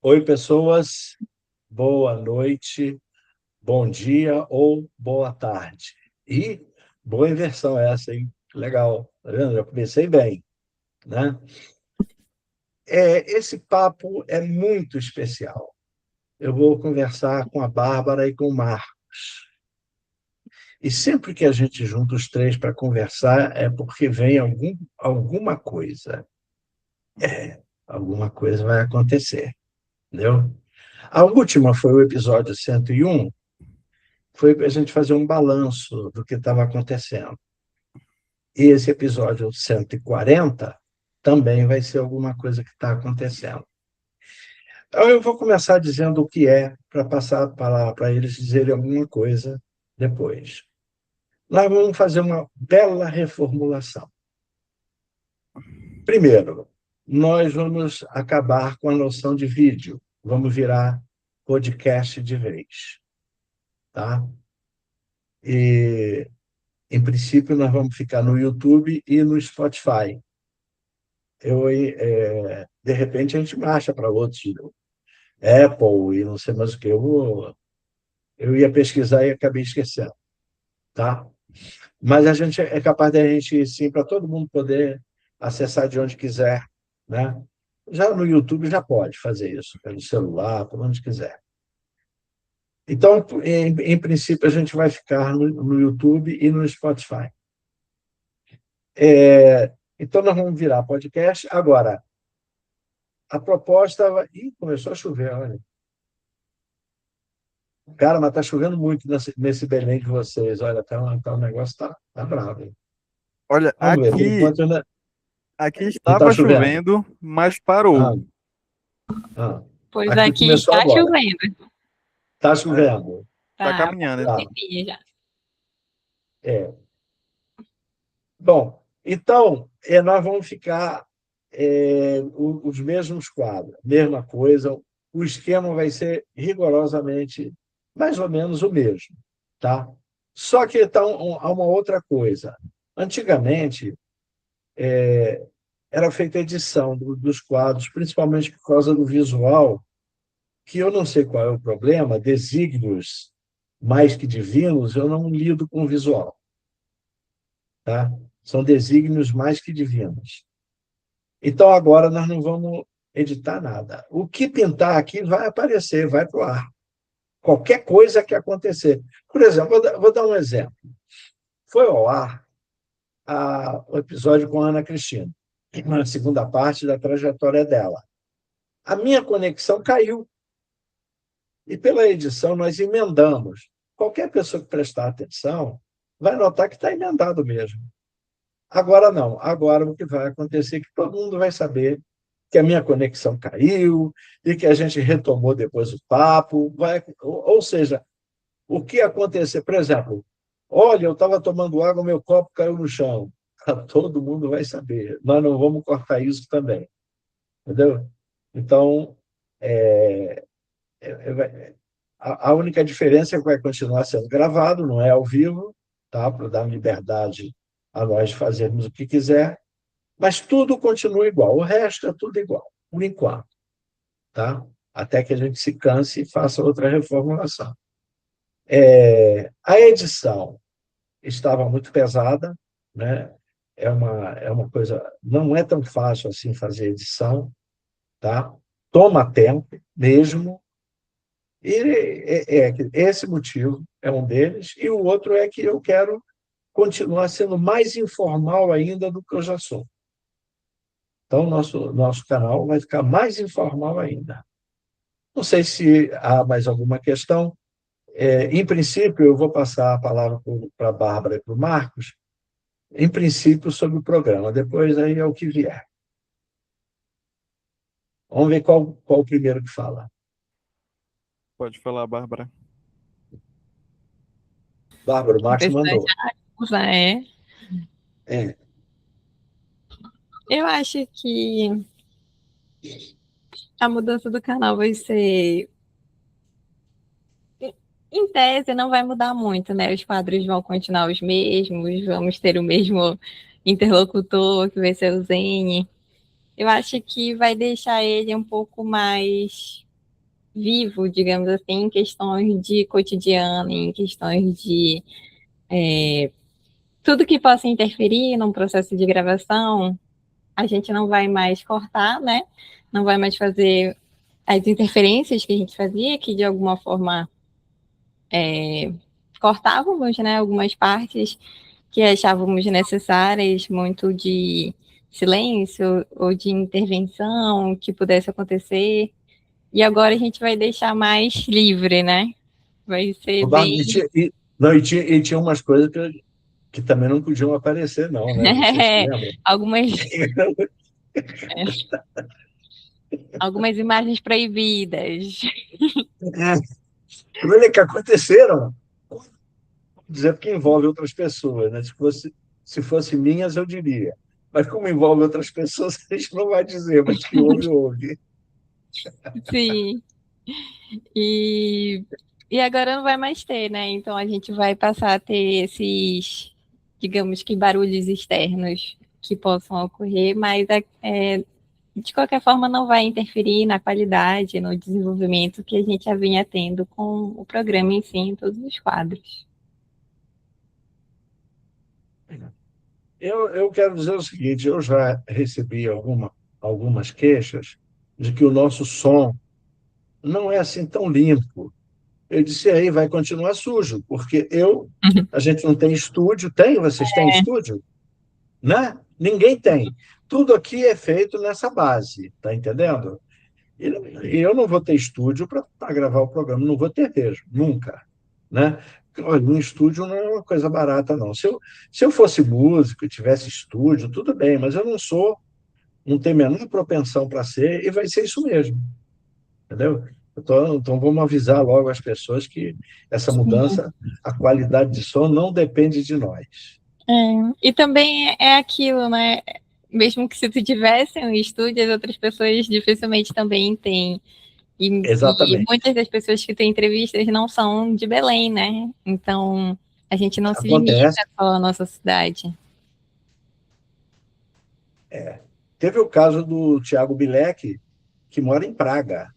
Oi, pessoas. Boa noite, bom dia ou boa tarde. E boa inversão essa, hein? Legal. Tá vendo? Já comecei bem, né? Esse papo é muito especial. Eu vou conversar com a Bárbara e com o Marcos. E sempre que a gente junta os três para conversar é porque vem alguma coisa. Alguma coisa vai acontecer, entendeu? A última foi o episódio 101. Foi para a gente fazer um balanço do que estava acontecendo. E esse episódio 140 também vai ser alguma coisa que está acontecendo. Então, eu vou começar dizendo o que é, para passar a palavra para eles dizerem alguma coisa depois. Nós vamos fazer uma bela reformulação. Primeiro, nós vamos acabar com a noção de vídeo. Vamos virar podcast de vez. Tá? E em princípio, nós vamos ficar no YouTube e no Spotify. De repente, a gente marcha para outros, Apple e não sei mais o que. Eu ia pesquisar e acabei esquecendo. Tá? Mas a gente é capaz de a gente ir, sim, para todo mundo poder acessar de onde quiser. Né? Já no YouTube já pode fazer isso, pelo celular, por onde quiser. Então, em princípio, a gente vai ficar no YouTube e no Spotify. Então, nós vamos virar podcast. Agora, a proposta... Ih, começou a chover, olha. Cara, mas está chovendo muito nesse Belém de vocês. Olha, o negócio está bravo. Hein? Olha, Vamos ver, por aqui, enquanto ainda aqui não está estava chovendo. chovendo, mas parou. Ah, ah. Pois Aqui aqui começou está agora. chovendo. Está É, chovendo. tá Tá, caminhando, um então. Tá. tempinho já. É. Bom, então, nós vamos ficar os mesmos quadros, mesma coisa. O esquema vai ser rigorosamente mais ou menos o mesmo. Tá? Só que então, há uma outra coisa. Antigamente, era feita edição dos quadros, principalmente por causa do visual, que eu não sei qual é o problema, desígnios mais que divinos, eu não lido com visual. Tá? São desígnios mais que divinos. Então, agora nós não vamos editar nada. O que pintar aqui vai aparecer, vai para o ar. Qualquer coisa que acontecer. Por exemplo, vou dar um exemplo. Foi ao ar o episódio com a Ana Cristina, na segunda parte da trajetória dela. A minha conexão caiu. E pela edição nós emendamos. Qualquer pessoa que prestar atenção vai notar que está emendado mesmo. Agora não. Agora o que vai acontecer é que todo mundo vai saber que a minha conexão caiu e que a gente retomou depois o papo. Ou seja, o que acontecer, por exemplo, olha, eu estava tomando água, meu copo caiu no chão. Todo mundo vai saber. Nós não vamos cortar isso também. Entendeu? Então, a única diferença é que vai continuar sendo gravado, não é ao vivo, tá? Para dar liberdade a nós fazermos o que quiser, mas tudo continua igual. O resto é tudo igual, por enquanto. Tá? Até que a gente se canse e faça outra reformulação. A edição estava muito pesada, né? É uma coisa, não é tão fácil assim fazer edição, tá? Toma tempo mesmo, e esse motivo é um deles, e o outro é que eu quero continuar sendo mais informal ainda do que eu já sou. Então, nosso canal vai ficar mais informal ainda. Não sei se há mais alguma questão. Em princípio, eu vou passar a palavra para a Bárbara e para o Marcos, em princípio, sobre o programa. Depois, aí é o que vier. Vamos ver qual o primeiro que fala. Pode falar, Bárbara. Bárbara, o A Marcos pessoa mandou. já usa, é. É. Eu acho que a mudança do canal vai ser. Em tese, não vai mudar muito, né? Os quadros vão continuar os mesmos, vamos ter o mesmo interlocutor, que vai ser o Zene. Eu acho que vai deixar ele um pouco mais vivo, digamos assim, em questões de cotidiano, em questões de tudo que possa interferir num processo de gravação, a gente não vai mais cortar, né? Não vai mais fazer as interferências que a gente fazia, que de alguma forma cortávamos, né? Algumas partes que achávamos necessárias, muito de silêncio ou de intervenção que pudesse acontecer. E agora a gente vai deixar mais livre, né? Vai ser O Bárbara, bem. não, e tinha umas coisas que também não podiam aparecer, não, né? Você se lembra? algumas, algumas imagens proibidas. Coisas que aconteceram, dizer porque envolve outras pessoas, né? Se fosse minhas, eu diria. Mas como envolve outras pessoas, a gente não vai dizer, mas que houve, houve. Sim. E, e agora não vai mais ter, né? Então a gente vai passar a ter esses, digamos que barulhos externos que possam ocorrer, mas de qualquer forma não vai interferir na qualidade, no desenvolvimento que a gente já vinha tendo com o programa em si, em todos os quadros. Eu quero dizer o seguinte: eu já recebi algumas queixas de que o nosso som não é assim tão limpo. Eu disse, aí vai continuar sujo, porque a gente não tem estúdio, tem? Vocês têm estúdio? Né? Ninguém tem. Tudo aqui é feito nessa base, tá entendendo? E eu não vou ter estúdio para gravar o programa, não vou ter mesmo, nunca. Né? Olha, um estúdio não é uma coisa barata, não. Se eu fosse músico e tivesse estúdio, tudo bem, mas eu não sou, não tenho a menor propensão para ser, e vai ser isso mesmo, entendeu? Então vamos avisar logo as pessoas que essa mudança, a qualidade de som não depende de nós. É, e também é aquilo, né? Mesmo que se tu tivesse um estúdio, as outras pessoas dificilmente também têm. E Exatamente. muitas das pessoas que têm entrevistas não são de Belém, né? Então a gente não se limita Acontece. só à nossa cidade. Teve o caso do Tiago Bilek, que mora em Praga.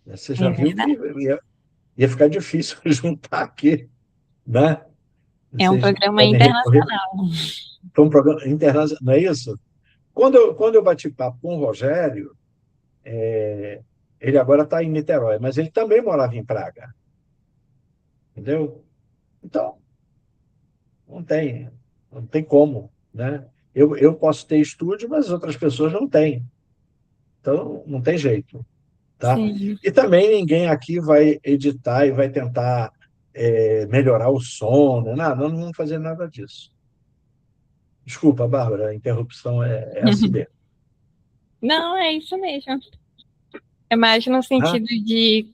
Você É já viu que verdade. ia ficar difícil juntar aqui, né? É um Vocês programa podem recorrer internacional. para um programa internacional, não é isso? Quando eu bati papo com o Rogério, ele agora está em Niterói, mas ele também morava em Praga, entendeu? Então, não tem como, né? Eu posso ter estúdio, mas outras pessoas não têm. Então, não tem jeito, tá? Sim. E também ninguém aqui vai editar e vai tentar melhorar o som, né? Não vamos fazer nada disso. Desculpa, Bárbara, a interrupção é assim mesmo. Não, é isso mesmo. É mais no Tá? sentido de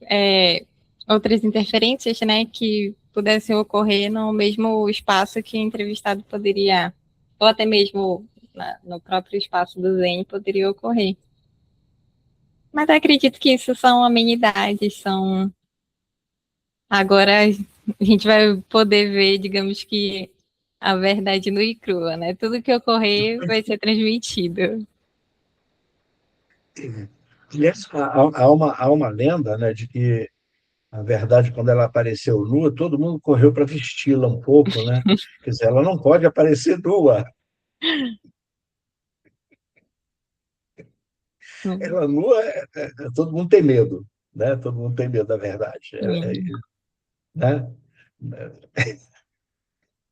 outras interferências, né, que pudessem ocorrer no mesmo espaço que o entrevistado poderia, ou até mesmo no próprio espaço do Zen poderia ocorrer. Mas eu acredito que isso são amenidades, são. Agora a gente vai poder ver, digamos que, a verdade nua e crua, né? Tudo que ocorrer vai ser transmitido. Aliás, há uma lenda, né, de que, na verdade, quando ela apareceu nua, todo mundo correu para vesti-la um pouco, né? Quer dizer, ela não pode aparecer nua. Ela nua, todo mundo tem medo, né? Todo mundo tem medo da verdade, Sim. né?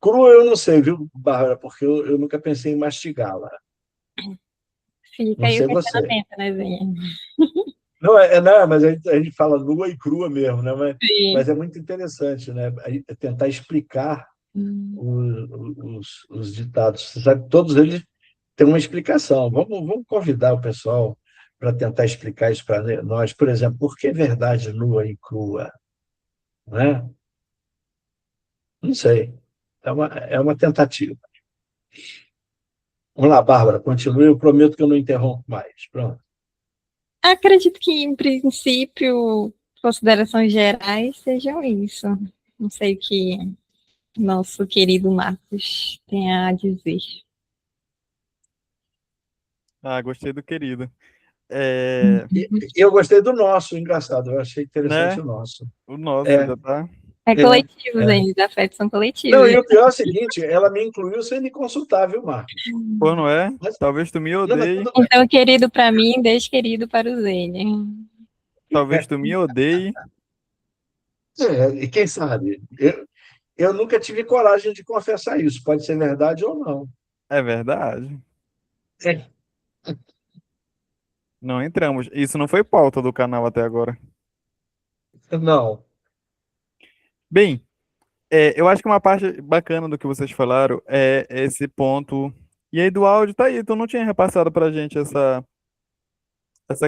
Crua eu não sei, viu, Bárbara, porque eu nunca pensei em mastigá-la. Fica Não aí o sei você. questionamento, né, Zinha? Não, não, mas a gente fala nua e crua mesmo, né? Mas Sim. é muito interessante, né? Tentar explicar Hum. os ditados. Você sabe, que todos eles têm uma explicação. Vamos convidar o pessoal para tentar explicar isso para nós. Por exemplo, por que verdade nua e crua? Né? Não sei. É uma tentativa. Vamos lá, Bárbara, continue. Eu prometo que eu não interrompo mais. Pronto. Acredito que, em princípio, considerações gerais sejam isso. Não sei o que nosso querido Marcos tem a dizer. Ah, gostei do querido. E eu gostei do nosso, engraçado, eu achei interessante né? o nosso. O nosso É, já tá. É é, coletivo, é. gente. Os afetos são Não, coletivos. e o pior é o seguinte, ela me incluiu sem me consultar, viu, Marcos? Pô, não é? Mas, Talvez tu me não, mas odeie. tudo bem. Então, querido para mim, desquerido para o Zene. Talvez tu me odeie. E quem sabe? Eu nunca tive coragem de confessar isso, pode ser verdade ou não. É verdade. É. Não entramos. Isso não foi pauta do canal até agora. Não, Bem, eu acho que uma parte bacana do que vocês falaram é esse ponto. E aí do áudio, tá aí. Tu não tinha repassado pra gente essa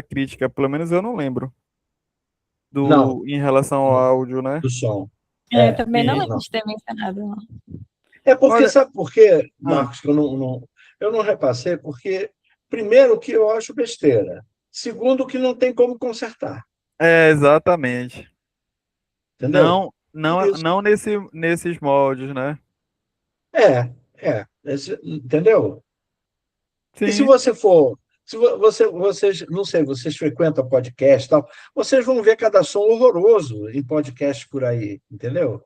crítica. Pelo menos eu não lembro. não, Em relação ao áudio, né? do som. Também não E, lembro Não. de ter mencionado, não. É porque, olha, sabe por quê, ah, Marcos, que eu não repassei? Porque, primeiro, que eu acho besteira. Segundo, que não tem como consertar. exatamente. Entendeu? Por isso. Não nesses moldes, né? Entendeu? E se Sim, você for. Se vocês, não sei, vocês frequentam podcast e tal, vocês vão ver cada som horroroso em podcast por aí, entendeu?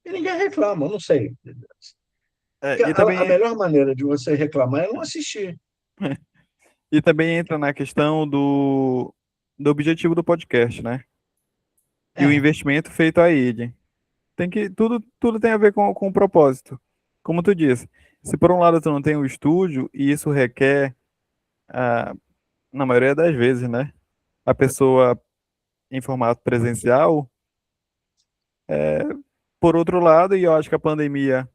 E ninguém reclama, eu não sei. Porque e a também, melhor maneira de você reclamar é não assistir. e também entra na questão do objetivo do podcast, né? E o É, investimento feito a ele. Tudo tem a ver com o propósito. Como tu disse, se por um lado tu não tem o estúdio, e isso requer, ah, na maioria das vezes, né? A pessoa em formato presencial, por outro lado, e eu acho que a pandemia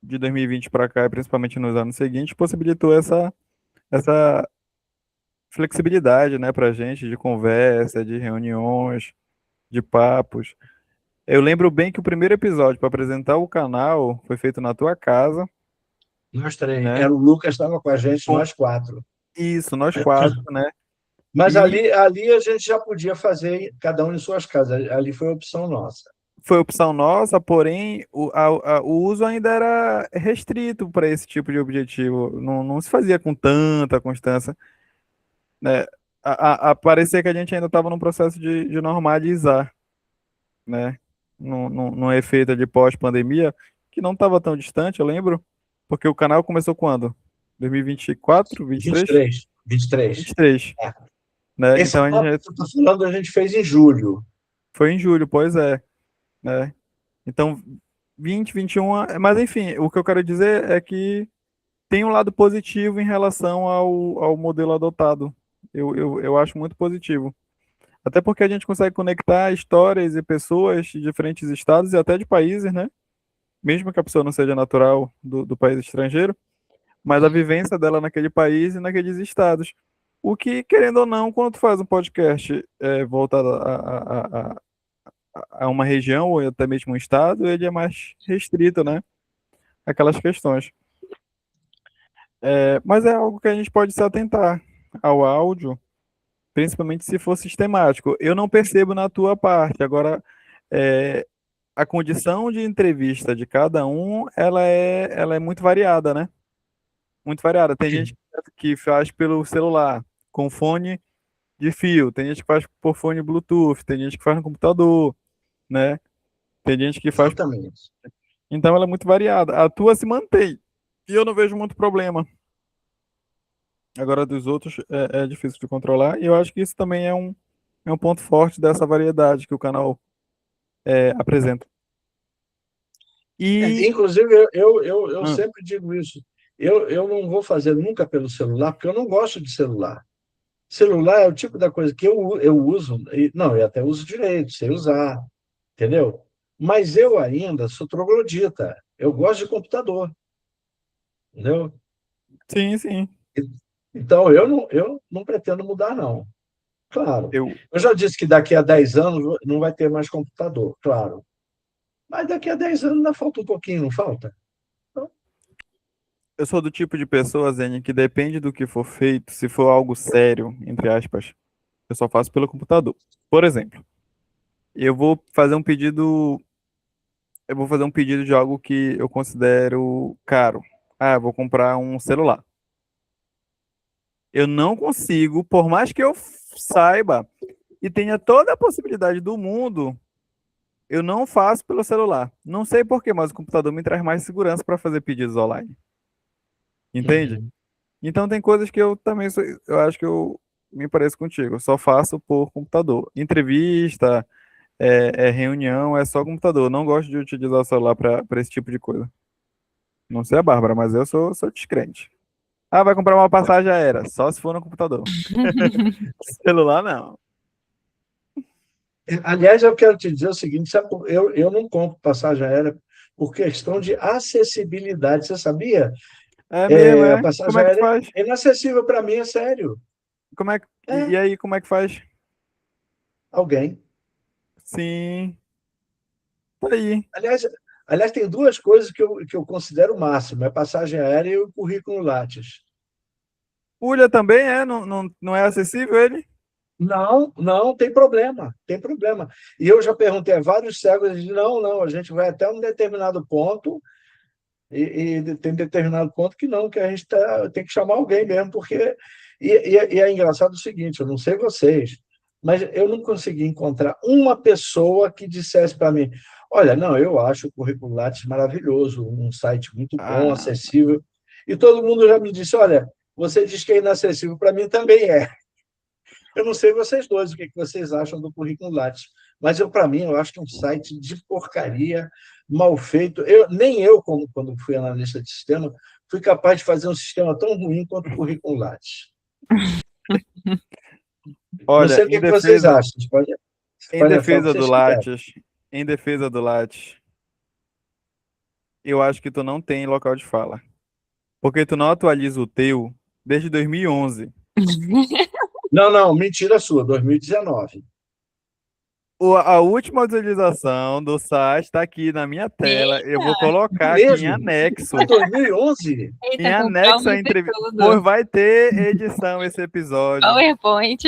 de 2020 para cá, e principalmente nos anos seguintes, possibilitou essa flexibilidade, né, pra gente, de conversa, de reuniões, de papos. Eu lembro bem que o primeiro episódio para apresentar o canal foi feito na tua casa, nós três. né? Era o Lucas, estava com a gente, Com nós quatro. isso, nós quatro, né? Mas E ali a gente já podia fazer, cada um em suas casas. Ali foi a opção nossa. foi opção nossa, porém o uso ainda era restrito para esse tipo de objetivo. Não se fazia com tanta constância, né? Parecia que a gente ainda estava num processo de normalizar, né? Num efeito de pós-pandemia, que não estava tão distante, eu lembro, porque o canal começou quando? 2024, 23? 23. 23. 23, É. né? Esse Então a papo gente que você está falando, a gente fez em julho. foi em julho, pois é, né? Então 20, 21, mas enfim, o que eu quero dizer é que tem um lado positivo em relação ao modelo adotado. Eu acho muito positivo. Até porque a gente consegue conectar histórias e pessoas de diferentes estados e até de países, né? Mesmo que a pessoa não seja natural do país estrangeiro, mas a vivência dela naquele país e naqueles estados. O que, querendo ou não, quando tu faz um podcast voltado a uma região ou até mesmo um estado, ele é mais restrito, né? Aquelas questões. Mas é algo que a gente pode se atentar ao áudio, principalmente se for sistemático. Eu não percebo na tua parte. Agora, é, a condição de entrevista de cada um, ela é muito variada, né? Muito variada. Tem gente que faz pelo celular, com fone de fio, tem gente que faz por fone Bluetooth, tem gente que faz no computador, né? Tem gente que faz. Exatamente. Então ela é muito variada. A tua se mantém. E eu não vejo muito problema. Agora dos outros é difícil de controlar. E eu acho que isso também é um ponto forte dessa variedade que o canal apresenta. E. Inclusive, eu Ah, sempre digo isso. Eu não vou fazer nunca pelo celular, porque eu não gosto de celular. Celular é o tipo da coisa que eu uso, não, eu até uso direito, sei usar, entendeu? Mas eu ainda sou troglodita. Eu gosto de computador, entendeu? sim, sim. Então, eu não pretendo mudar, não. Claro. Eu, Eu já disse que daqui a 10 anos não vai ter mais computador, claro. Mas daqui a 10 anos ainda falta um pouquinho, não falta? Então, eu sou do tipo de pessoa, Zene, que depende do que for feito, se for algo sério, entre aspas, eu só faço pelo computador. Por exemplo, eu vou fazer um pedido, eu vou fazer um pedido de algo que eu considero caro. Ah, eu vou comprar um celular. Eu não consigo, por mais que eu saiba e tenha toda a possibilidade do mundo, eu não faço pelo celular. Não sei por quê, mas o computador me traz mais segurança para fazer pedidos online. Entende? Uhum. Então tem coisas que eu também eu acho que eu me pareço contigo. Eu só faço por computador. Entrevista, reunião, é só computador. Eu não gosto de utilizar o celular para esse tipo de coisa. Não sei a Bárbara, mas eu sou descrente. Ah, vai comprar uma passagem aérea, só se for no computador. Celular, não. Aliás, eu quero te dizer o seguinte, sabe, eu não compro passagem aérea por questão de acessibilidade. Você sabia? É mesmo, A é? Como passagem é que aérea faz? é inacessível para mim, é sério. Como é que... É, E aí, como é que faz? alguém. Sim, tá aí. Aliás, aliás, tem duas coisas que eu considero o máximo: é passagem aérea e o currículo Lattes. Ulha também é? Não é acessível ele? Não, não, tem problema, tem problema. E eu já perguntei a vários cegos, eles dizem, não, não, a gente vai até um determinado ponto, e tem determinado ponto que não, que a gente tem que chamar alguém mesmo, porque. E é engraçado o seguinte, eu não sei vocês, mas eu não consegui encontrar uma pessoa que dissesse para mim: olha, não, eu acho o Currículo Lattes maravilhoso, um site muito bom, Ah, acessível. E todo mundo já me disse: olha, você diz que é inacessível, para mim também é. Eu não sei vocês dois, o que vocês acham do Currículo Lattes, mas para mim, eu acho que é um site de porcaria, mal feito. Nem eu, como quando fui analista de sistema, fui capaz de fazer um sistema tão ruim quanto o Currículo Lattes. Não olha, sei o que vocês acham. em Podem achar o que defesa do vocês quiserem. Lattes, em defesa do Lattes, eu acho que tu não tem local de fala. Porque tu não atualiza o teu desde 2011. Não, não, mentira sua, 2019. A última atualização do site está aqui na minha tela. Eu vou Eita, É colocar aqui em mesmo? anexo. Ah, 2011? Em eita, com anexo à palmas e entrevista. Pois tudo. vai ter edição esse episódio. PowerPoint.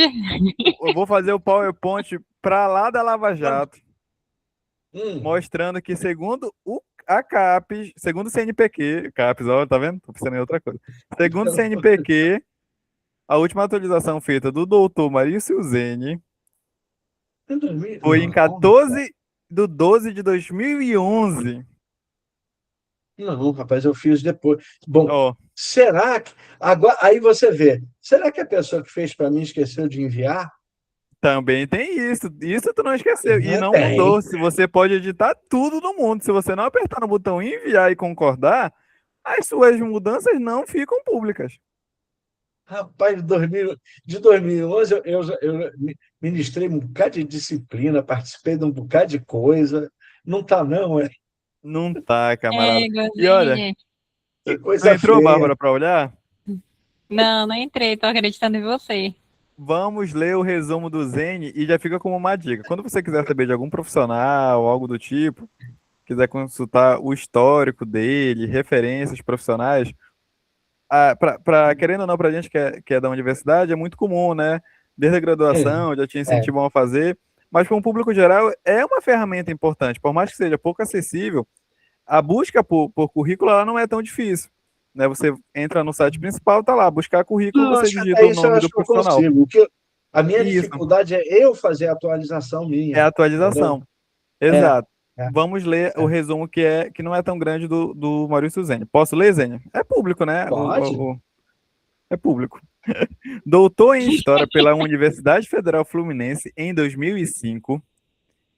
Eu vou fazer o PowerPoint para lá da Lava Jato, Hum, mostrando que a CAPES, segundo o CNPq, CAPES, ó, tá vendo? Tô pensando em outra coisa. Segundo o CNPq, a última atualização feita do doutor Maurício Zene em 2000? foi em Não, 14/12/2011. não, rapaz, eu fiz depois. Bom, Ó, será que. Agora, aí você vê, será que a pessoa que fez para mim esqueceu de enviar? também tem isso. Isso tu não esqueceu. E não Tem. mudou. Se você pode editar tudo no mundo. Se você não apertar no botão enviar e concordar, as suas mudanças não ficam públicas. Rapaz, de 2011, eu ministrei um bocado de disciplina, participei de um bocado de coisa. Não está, não, é? Não tá, camarada. É, E olha, Gozene. Que tu coisa entrou, feia. Bárbara, para olhar? Não, não entrei, tô acreditando em você. Vamos ler o resumo do Zene e já fica como uma dica. Quando você quiser saber de algum profissional, algo do tipo, quiser consultar o histórico dele, referências profissionais, querendo ou não, para a gente que é da universidade, é muito comum, né? Desde a É, graduação, já te é. incentivam a fazer, mas para um público geral é uma ferramenta importante, por mais que seja pouco acessível, a busca por currículo ela não é tão difícil. Né? Você entra no site principal, tá lá, buscar currículo, Não, você acho que digita até o isso eu nome do acho que eu profissional. consigo. A minha Isso, dificuldade é eu fazer a atualização é minha, a entendeu? atualização. É, Exato. é, Vamos ler o é. resumo que não é tão grande do Maurício Zene. Posso ler, Zene? É público, né? Pode? É público. Doutor em História pela Universidade Federal Fluminense em 2005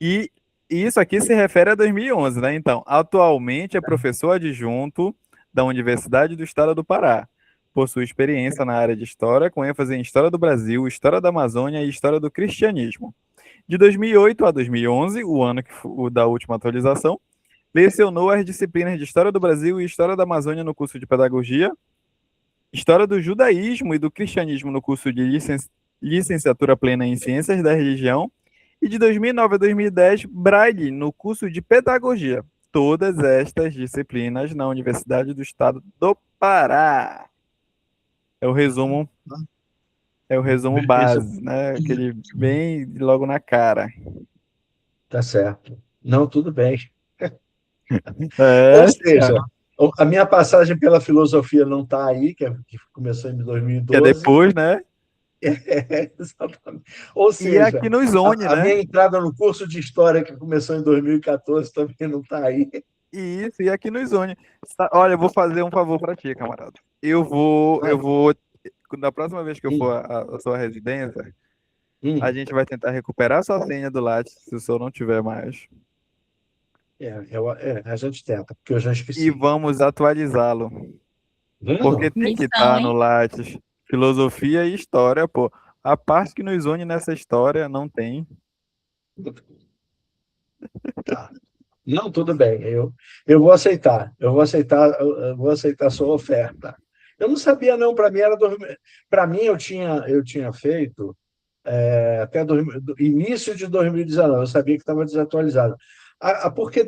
e isso aqui se refere a 2011, né? Então, atualmente é professor adjunto da Universidade do Estado do Pará. Possui experiência na área de História, com ênfase em História do Brasil, História da Amazônia e História do Cristianismo. De 2008 a 2011, o ano o da última atualização, lecionou as disciplinas de História do Brasil e História da Amazônia no curso de Pedagogia, História do Judaísmo e do Cristianismo no curso de Licenciatura Plena em Ciências da Religião e de 2009 a 2010, Braille no curso de Pedagogia. Todas estas disciplinas na Universidade do Estado do Pará. É o resumo, é o resumo Isso, base, né? Aquele bem logo na cara. tá certo. Não, tudo bem. Ou É, seja, cara. A minha passagem pela filosofia não está aí, que começou em Que é 2012. depois, né? Exatamente. Ou E seja, aqui no Zone, a né? minha entrada no curso de História, que começou em 2014, também não está aí. Isso, e aqui no Zone. Olha, eu vou fazer um favor para ti, camarada. Eu vou, na próxima vez que eu for à sua residência, a Hum, gente vai tentar recuperar sua senha do Lattes, se o senhor não tiver mais. a gente tenta, porque eu já E esqueci. vamos atualizá-lo. Porque Vendo? tem que Missão, estar no hein? Lattes. Filosofia e história, pô. A parte que nos une nessa história não tem. Tá. Não, tudo bem. Eu vou aceitar. Eu vou aceitar a sua oferta. Eu não sabia, não. Para mim, para mim eu tinha feito até início de 2019. Eu sabia que estava desatualizado. Porque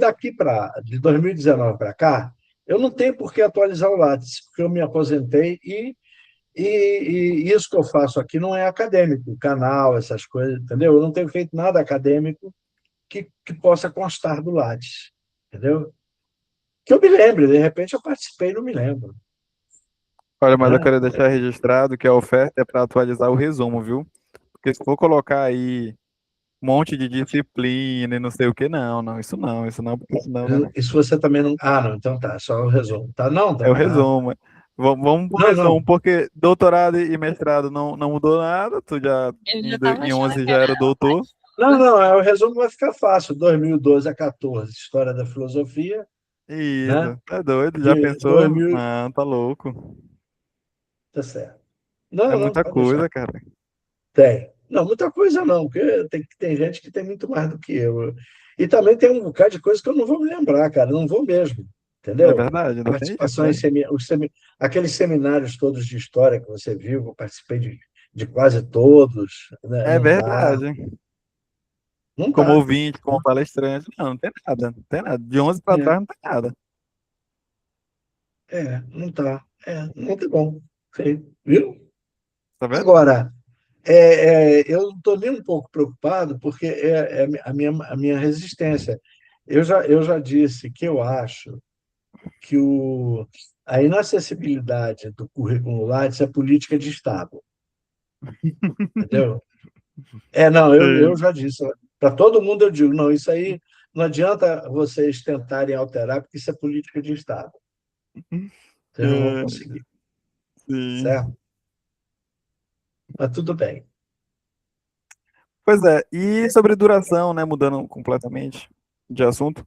de 2019 para cá, eu não tenho por que atualizar o Lattes, porque eu me aposentei e isso que eu faço aqui não é acadêmico, canal, essas coisas, entendeu? Eu não tenho feito nada acadêmico que possa constar do Lattes, entendeu? Que eu me lembre, de repente eu participei e não me lembro. Olha, mas eu Né? quero deixar registrado que a oferta é para atualizar o resumo, viu? Porque se for colocar aí um monte de disciplina e não sei o que, não, porque senão não. Isso você também não. Ah, não, então tá, só o resumo. Tá, não, É o tá. resumo. Vamos pro Não, resumo, não. porque doutorado e mestrado não mudou nada, tu já Eu já tava em achando 11 que já era era doutor. Não, não, o resumo vai ficar fácil. 2012 a 14, História da Filosofia, né? Isso, tá doido, já De pensou? 2000, Não, tá louco. tá certo. É Não, não, muita pode deixar. coisa, cara. Tem. Não, muita coisa não, porque tem gente que tem muito mais do que eu. E também tem um bocado de coisa que eu não vou me lembrar, cara, não vou mesmo, É entendeu? verdade, ainda tem isso, Participação em né? aqueles seminários todos de história que você viu, eu participei de quase todos, né? É Não dá, verdade. não Como dá. ouvinte, como palestrante, não tem nada, não tem nada. De 11 para É, trás não tem nada. não tá. Não tá bom. Feio, viu? Tá vendo? Agora, eu não estou nem um pouco preocupado, porque é a minha resistência. Eu já disse que eu acho que a inacessibilidade do currículo Lattes é política de Estado, entendeu? Não, eu Sim. já disse. Para todo mundo eu digo, não, isso aí não adianta vocês tentarem alterar, porque isso é política de Estado. Vocês não vão É, conseguir, certo? sim. Mas tudo bem. Pois é, e sobre duração, né? Mudando completamente de assunto.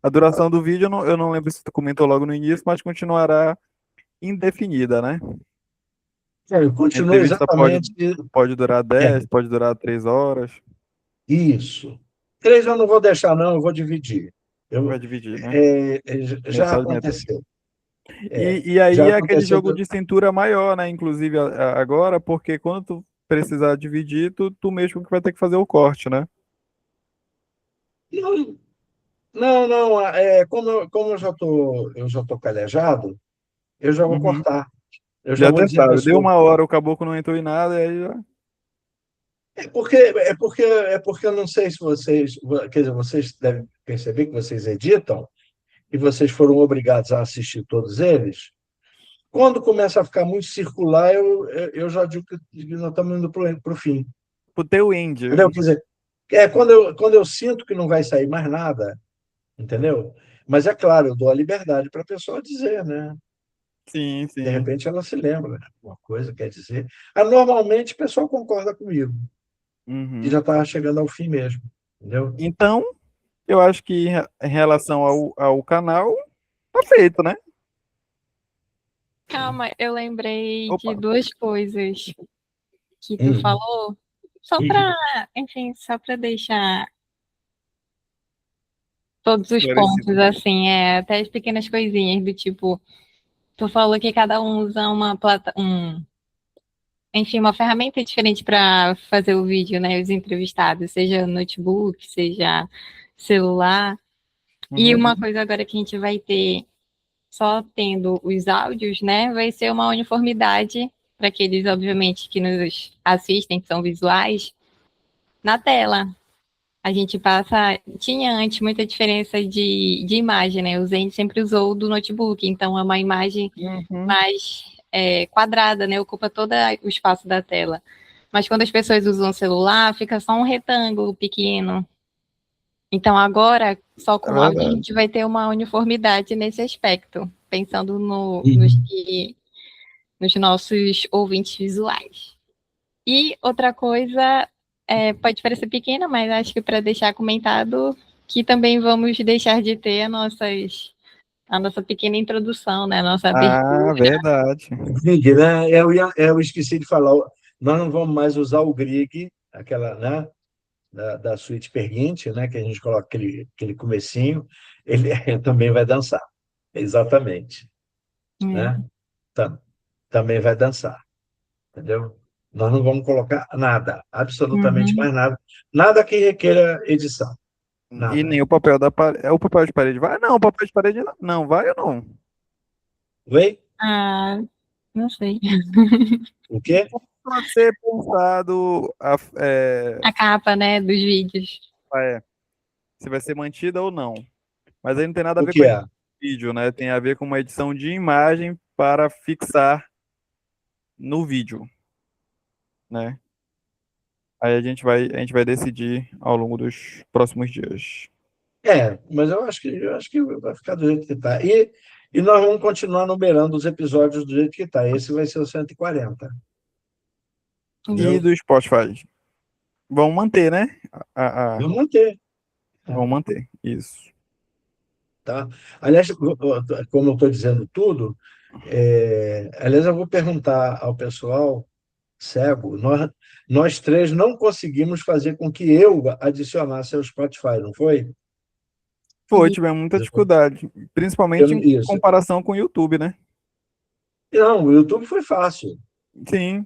A duração do vídeo, eu não lembro se tu comentou logo no início, mas continuará indefinida, né? A Continua entrevista exatamente. pode durar É, 10, pode durar 3 horas, isso. 3 eu não vou deixar, não, eu vou dividir. vai Eu, dividir, né? já Metade, metade. aconteceu. E Já aí é aquele aconteceu. jogo de cintura maior, né? Inclusive agora, porque quando tu precisar dividir, tu mesmo que vai ter que fazer o corte, né? Não, não, não. Como eu já tô calejado, eu já vou Uhum. cortar. Eu já Já vou dizer à tentaram. Deu pessoa. uma hora, o caboclo não entrou em nada, e aí já. É porque eu não sei se vocês, quer dizer, vocês devem perceber que vocês editam e vocês foram obrigados a assistir todos eles. Quando começa a ficar muito circular, eu já digo que nós estamos indo para o fim. Pro teu indie. Entendeu? Quer dizer, quando eu sinto que não vai sair mais nada, entendeu? Mas é claro, eu dou a liberdade para a pessoa dizer, né? Sim, De sim. repente ela se lembra, né? Uma coisa quer dizer. Normalmente o pessoal concorda comigo, e Uhum. já está chegando ao fim mesmo, entendeu? Então, eu acho que em relação ao canal, tá feito, né? Calma, eu lembrei de Opa. duas coisas que tu Hum, falou, só hum, para, enfim, só para deixar todos os Esclarecido. pontos assim, até as pequenas coisinhas do tipo, tu falou que cada um usa enfim, uma ferramenta diferente para fazer o vídeo, né, os entrevistados, seja notebook, seja celular. E Uhum. uma coisa agora que a gente vai ter só tendo os áudios, né, vai ser uma uniformidade para aqueles, obviamente, que nos assistem, que são visuais, na tela. a gente passa. Tinha antes muita diferença de imagem, né? O Zen sempre usou do notebook, então é uma imagem mais quadrada, né? Ocupa todo o espaço da tela. Mas quando as pessoas usam o celular, fica só um retângulo pequeno. Então agora, só É com o áudio, a verdade. gente vai ter uma uniformidade nesse aspecto, pensando Uhum. nos nossos ouvintes visuais. E outra coisa, pode parecer pequena, mas acho que para deixar comentado, que também vamos deixar de ter a nossa pequena introdução, né? A nossa Ah, abertura. verdade. Grig, né? Eu esqueci de falar, nós não vamos mais usar o Grig, aquela, né, da suíte Perguinte, né, que a gente coloca aquele comecinho, ele também vai dançar. Exatamente, né? Tam- Também vai dançar, entendeu? Nós não vamos colocar nada, absolutamente Uhum. mais nada, nada que requeira edição, E nada. nem o papel da parede. O papel de parede vai? Não, o papel de parede não vai ou não? Oi? Ah, não sei. O quê? Pode ser pensado A capa, né, dos vídeos. é, se vai ser mantida ou não. Mas aí não tem nada a O ver com que a é? edição de vídeo, né? Tem a ver com uma edição de imagem para fixar no vídeo, né? Aí a gente vai decidir ao longo dos próximos dias. Mas eu acho que vai ficar do jeito que está. E nós vamos continuar numerando os episódios do jeito que está. Esse vai ser o 140, E entendeu? do Spotify. Vão manter, né? Vamos manter. Vão manter. Isso. Tá? Aliás, como eu estou dizendo tudo, aliás, eu vou perguntar ao pessoal cego. Nós três não conseguimos fazer com que eu adicionasse ao Spotify, não foi? Foi, tivemos muita dificuldade. Principalmente em Isso. comparação com o YouTube, né? Não, o YouTube foi fácil, Sim.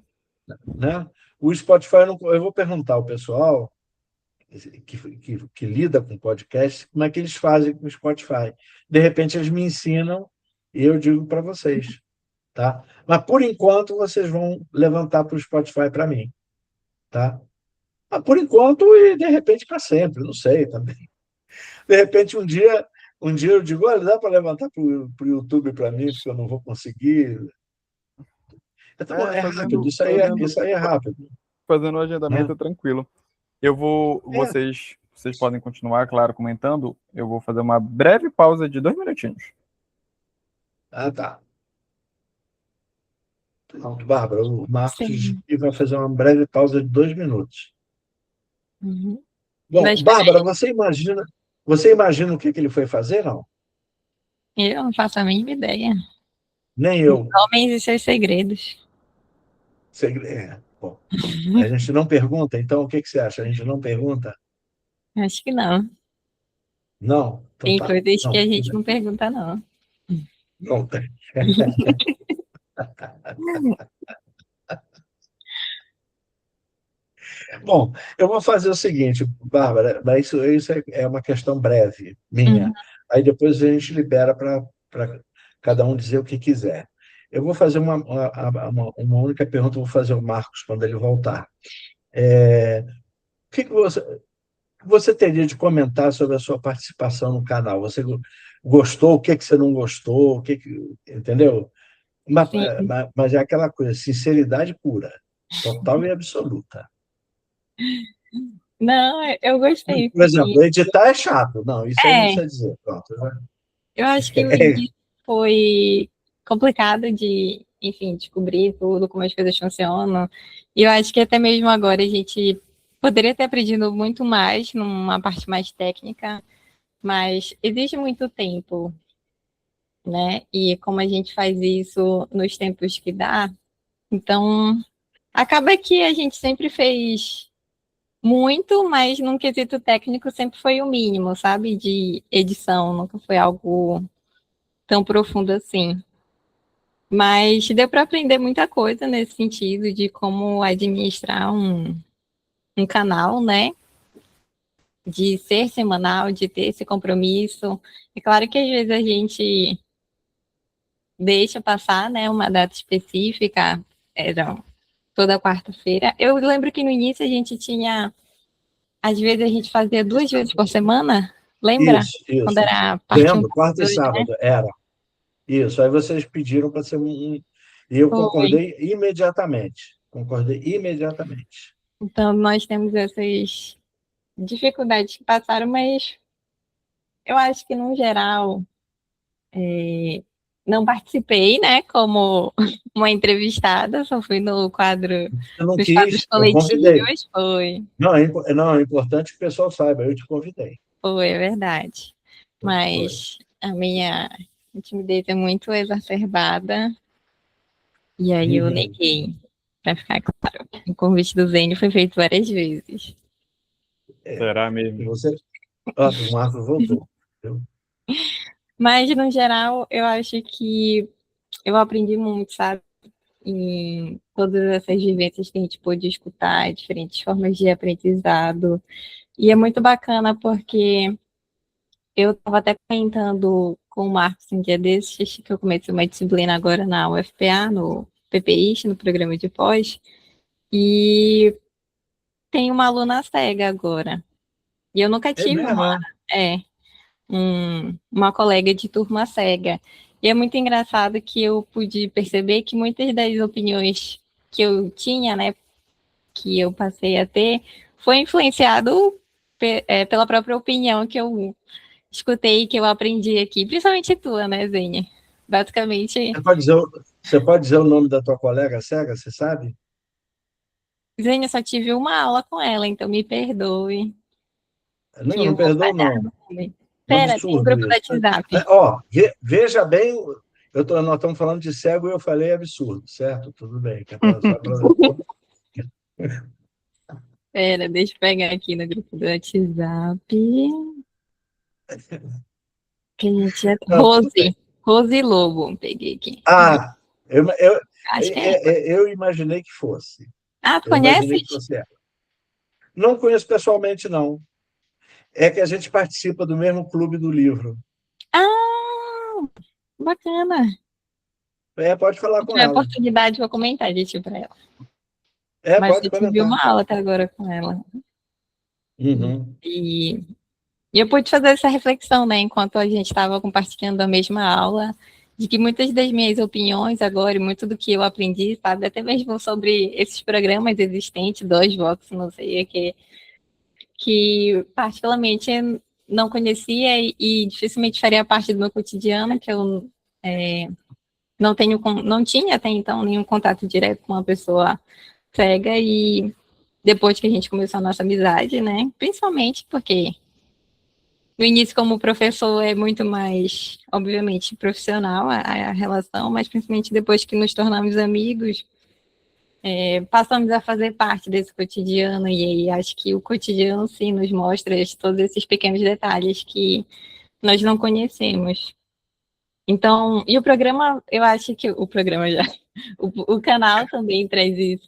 né? O Spotify, não, eu vou perguntar ao pessoal que lida com podcast, como é que eles fazem com o Spotify. De repente, eles me ensinam e eu digo para vocês, tá? Mas, por enquanto, vocês vão levantar para o Spotify para mim, tá? Mas, por enquanto, e de repente para sempre, não sei também. De repente, um dia eu digo, olha, dá para levantar para o YouTube para mim, porque eu não vou conseguir. Então, É, é rápido, isso aí é rápido, fazendo o né? agendamento é tranquilo. Eu vou. É. Vocês podem continuar, claro, comentando. Eu vou fazer uma breve pausa de 2 minutinhos. Ah, tá. Pronto, Bárbara, o Marcos Sim. vai fazer uma breve pausa de 2 minutos. Uhum. Bom, Mas Bárbara, você imagina o que ele foi fazer? Não, eu não faço a mínima ideia. nem eu. Homens e seus segredos. Bom, a gente não pergunta, então o que você acha? A gente não pergunta? Acho que não. Não, então Tem tá. coisas que Não, a gente não pergunta, não. não tem. Bom, eu vou fazer o seguinte, Bárbara, mas isso é uma questão breve, minha. Uhum. Aí depois a gente libera para cada um dizer o que quiser. Eu vou fazer uma única pergunta, eu vou fazer ao Marcos quando ele voltar. O que você teria de comentar sobre a sua participação no canal? Você gostou? O que você não gostou? Entendeu? Mas, Sim. mas é aquela coisa, sinceridade pura, total e absoluta. Não, eu gostei, Por porque exemplo, editar é chato. Não, isso aí não é, precisa dizer. Pronto. eu acho que no início foi complicado de, enfim, descobrir tudo, como as coisas funcionam. E eu acho que até mesmo agora a gente poderia ter aprendido muito mais numa parte mais técnica, mas exige muito tempo, né? E como a gente faz isso nos tempos que dá, então acaba que a gente sempre fez muito, mas num quesito técnico sempre foi o mínimo, sabe? De edição, nunca foi algo tão profundo assim. Mas deu para aprender muita coisa nesse sentido de como administrar um canal, né? De ser semanal, de ter esse compromisso. É claro que às vezes a gente deixa passar, né? Uma data específica, era toda quarta-feira. Eu lembro que no início a gente tinha às vezes a gente fazia 2 vezes por semana, lembra? Quando Isso. era parte 1, Lembro, quarta e parte 2, né? sábado, era. Isso, aí vocês pediram para ser um. E eu Foi. concordei imediatamente. Concordei imediatamente. Então, nós temos essas dificuldades que passaram, mas eu acho que, no geral, não participei, né, como uma entrevistada, só fui no quadro, Eu não nos quadros quis, eu convidei. coletivos, foi, Não, é importante que o pessoal saiba, eu te convidei. foi, é verdade. Foi. Mas a minha timidez é muito exacerbada, e aí eu Uhum. neguei, para ficar claro. O convite do Zênio foi feito várias vezes. Será E mesmo? você. O Marcos voltou. Viu? Mas, no geral, eu acho que eu aprendi muito, sabe? Em todas essas vivências que a gente pôde escutar, diferentes formas de aprendizado. E é muito bacana porque eu estava até comentando com o Marcos um dia desses, que eu comecei uma disciplina agora na UFPA, no PPI, no programa de pós, e tem uma aluna cega agora. E eu nunca É tive mesmo, é? é, uma colega de turma cega. E é muito engraçado que eu pude perceber que muitas das opiniões que eu tinha, né, que eu passei a ter, foi influenciado pela própria opinião que eu escutei, que eu aprendi aqui, principalmente tua, né, Zênia? Basicamente, Você pode dizer o nome da tua colega cega, você sabe? Zênia, só tive uma aula com ela, então me perdoe Não, que eu não vou perdoa, falhar não. no nome. Um Pera, tem um absurdo grupo do isso. WhatsApp. Veja bem, nós estamos falando de cego e eu falei absurdo, certo? Tudo bem. Pera, deixa eu pegar aqui no grupo do WhatsApp. Que a gente é Não, tudo bem. Rose Lobo, peguei aqui. Ah, Acho que é. eu imaginei que fosse. Ah, tu Eu imaginei conhece? que fosse ela. Não conheço pessoalmente, não. É que a gente participa do mesmo clube do livro. Ah, bacana. Pode falar Se com tiver ela. oportunidade, vou comentar, gente, para ela. Mas Pode eu tive comentar. uma aula até agora com ela. Uhum. E, e eu pude fazer essa reflexão, né, enquanto a gente estava compartilhando a mesma aula, de que muitas das minhas opiniões agora, e muito do que eu aprendi, sabe, até mesmo sobre esses programas existentes, dois Vox, não sei, que particularmente não conhecia e dificilmente faria parte do meu cotidiano, que eu não tinha até então nenhum contato direto com uma pessoa cega, e depois que a gente começou a nossa amizade, né, principalmente porque no início, como professor, é muito mais, obviamente, profissional a relação, mas principalmente depois que nos tornamos amigos, passamos a fazer parte desse cotidiano, e aí acho que o cotidiano, sim, nos mostra todos esses pequenos detalhes que nós não conhecemos. Então, e o programa, eu acho que o programa já, o canal também traz isso,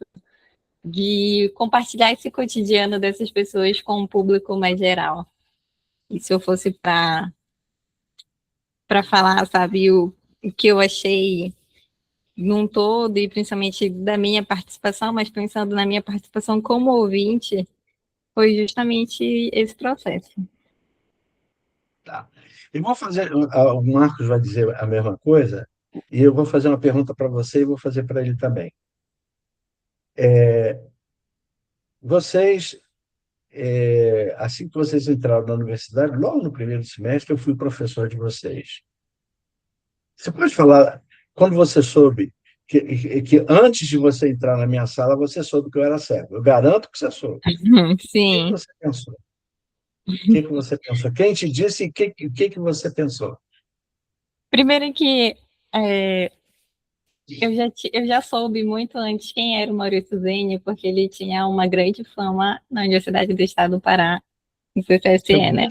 de compartilhar esse cotidiano dessas pessoas com o público mais geral. E se eu fosse para falar, sabe, o que eu achei num todo, e principalmente da minha participação, mas pensando na minha participação como ouvinte, foi justamente esse processo. Tá. Eu vou fazer. O Marcos vai dizer a mesma coisa, e eu vou fazer uma pergunta para você e vou fazer para ele também. Vocês, assim que vocês entraram na universidade, logo no primeiro semestre, eu fui professor de vocês. Você pode falar, quando você soube, que antes de você entrar na minha sala, você soube que eu era cego. Eu garanto que você soube. O que Sim. você pensou? O que você pensou? Quem te disse e o que você pensou? Primeiro que eu já soube muito antes quem era o Maurício Zene, porque ele tinha uma grande fama na Universidade do Estado do Pará, no CFSE, né?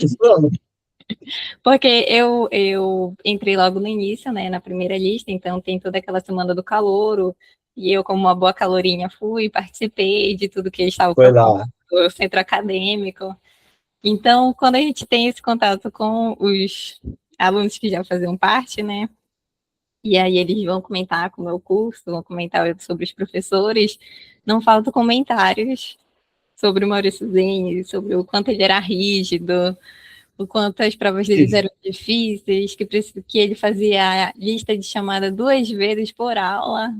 Porque eu entrei logo no início, né, na primeira lista, então tem toda aquela semana do calouro, e eu, como uma boa calorinha, fui, participei de tudo que eles estavam Foi propondo, lá. o centro acadêmico. Então, quando a gente tem esse contato com os alunos que já faziam parte, né, e aí eles vão comentar com o meu curso, vão comentar sobre os professores, não faltam comentários sobre o Maurício Zene, sobre o quanto ele era rígido, o quanto as provas deles eram difíceis, que ele fazia a lista de chamada 2 vezes por aula,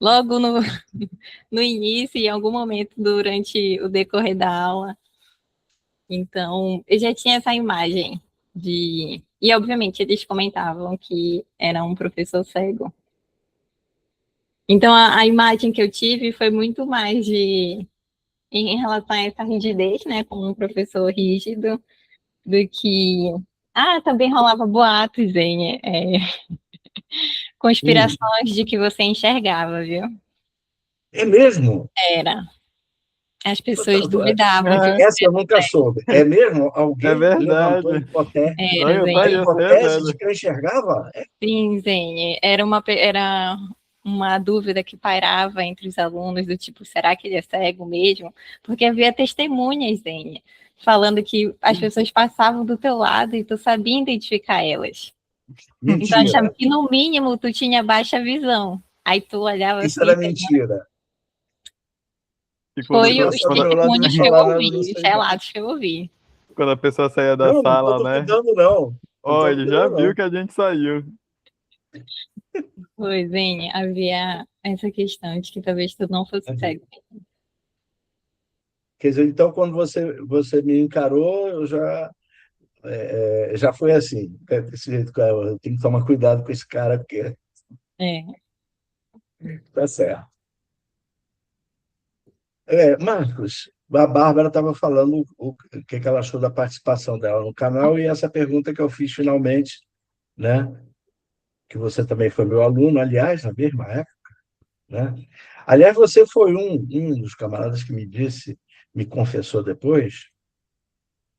logo no início e em algum momento durante o decorrer da aula. Então, eu já tinha essa imagem de... E, obviamente, eles comentavam que era um professor cego. Então, a imagem que eu tive foi muito mais em relação a essa rigidez, né, como um professor rígido, do que... também rolava boatos, hein? Conspirações de que você enxergava, viu? É mesmo? Era. As pessoas duvidavam que É, Essa eu nunca soube. É mesmo? é Alguém levantou a verdade. hipótese, Olha, era, tá a aí, Zene. eu sei, hipótese de velho. que eu enxergava? Sim, Zene. Era uma dúvida que pairava entre os alunos, do tipo, será que ele é cego mesmo? Porque havia testemunhas, Zene, falando que as pessoas passavam do teu lado e tu sabia identificar elas. Então, achava Mentira. que, no mínimo, tu tinha baixa visão. Aí tu olhava Isso assim, era mentira. E Se foi os passar do meu lado e não testemunhos que eu falar nada, eu não ouvi, os sei, não. relatos que eu ouvi. quando a pessoa saía da Não, não estou sala, né? duvidando, não. Não Ó, estou ele já duvidando, viu não. que a gente saiu. Pois, Zene, havia essa questão de que talvez tu não fosse cego. Quer dizer, então, quando você me encarou, eu já foi assim. Desse jeito, eu tenho que tomar cuidado com esse cara, porque É. tá certo. Marcos, a Bárbara estava falando o que ela achou da participação dela no canal e essa pergunta que eu fiz finalmente, né? Que você também foi meu aluno, aliás, na mesma época, né? Aliás, você foi um dos camaradas que me confessou depois,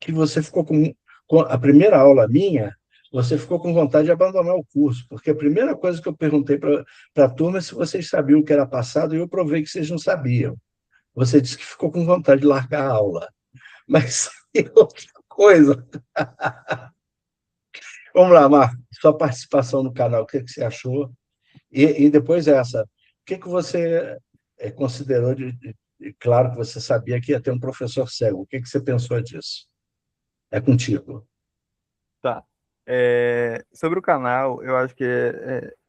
que você ficou com a primeira aula minha, você ficou com vontade de abandonar o curso, porque a primeira coisa que eu perguntei para a turma é se vocês sabiam o que era passado e eu provei que vocês não sabiam. Você disse que ficou com vontade de largar a aula. Mas e outra coisa. Vamos lá, Marco, sua participação no canal, o que você achou? E depois essa, o que você considerou claro que você sabia que ia ter um professor cego, o que você pensou disso? É contigo. Tá. Sobre o canal, eu acho que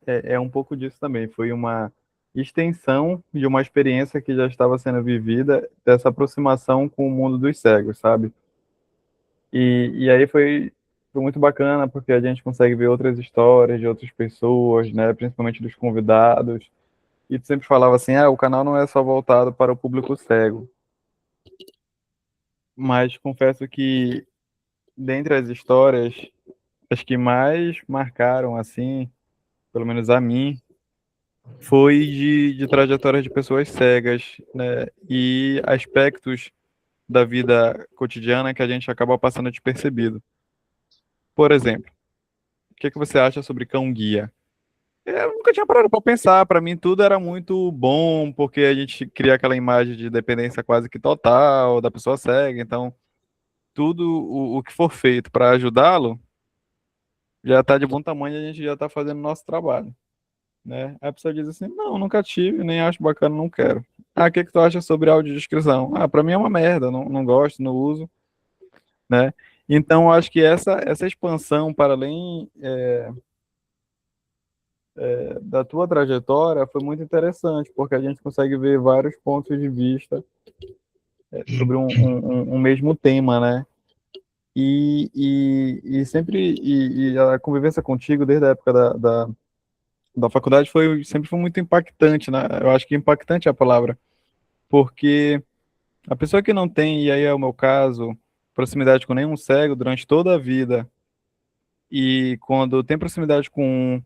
é um pouco disso também. Foi uma extensão de uma experiência que já estava sendo vivida, dessa aproximação com o mundo dos cegos, sabe? E aí foi muito bacana, porque a gente consegue ver outras histórias de outras pessoas, né? Principalmente dos convidados. E tu sempre falava assim, o canal não é só voltado para o público cego. Mas confesso que, dentre as histórias, as que mais marcaram, assim, pelo menos a mim, foi de trajetórias de pessoas cegas, né? E aspectos da vida cotidiana que a gente acaba passando despercebido. Por exemplo, o que você acha sobre cão-guia? Eu nunca tinha parado para pensar. Para mim, tudo era muito bom, porque a gente cria aquela imagem de dependência quase que total da pessoa cega. Então, tudo o que for feito para ajudá-lo já está de bom tamanho e a gente já está fazendo o nosso trabalho, né? Aí a pessoa diz assim: não, nunca tive, nem acho bacana, não quero. O que tu acha sobre audiodescrição? Para mim é uma merda, não gosto, não uso, né? Então, eu acho que essa expansão para além da tua trajetória foi muito interessante, porque a gente consegue ver vários pontos de vista sobre um mesmo tema, né? E sempre e a convivência contigo desde a época da faculdade sempre foi muito impactante, né? Eu acho que impactante é a palavra, porque a pessoa que não tem, e aí é o meu caso, proximidade com nenhum cego durante toda a vida, e quando tem proximidade com um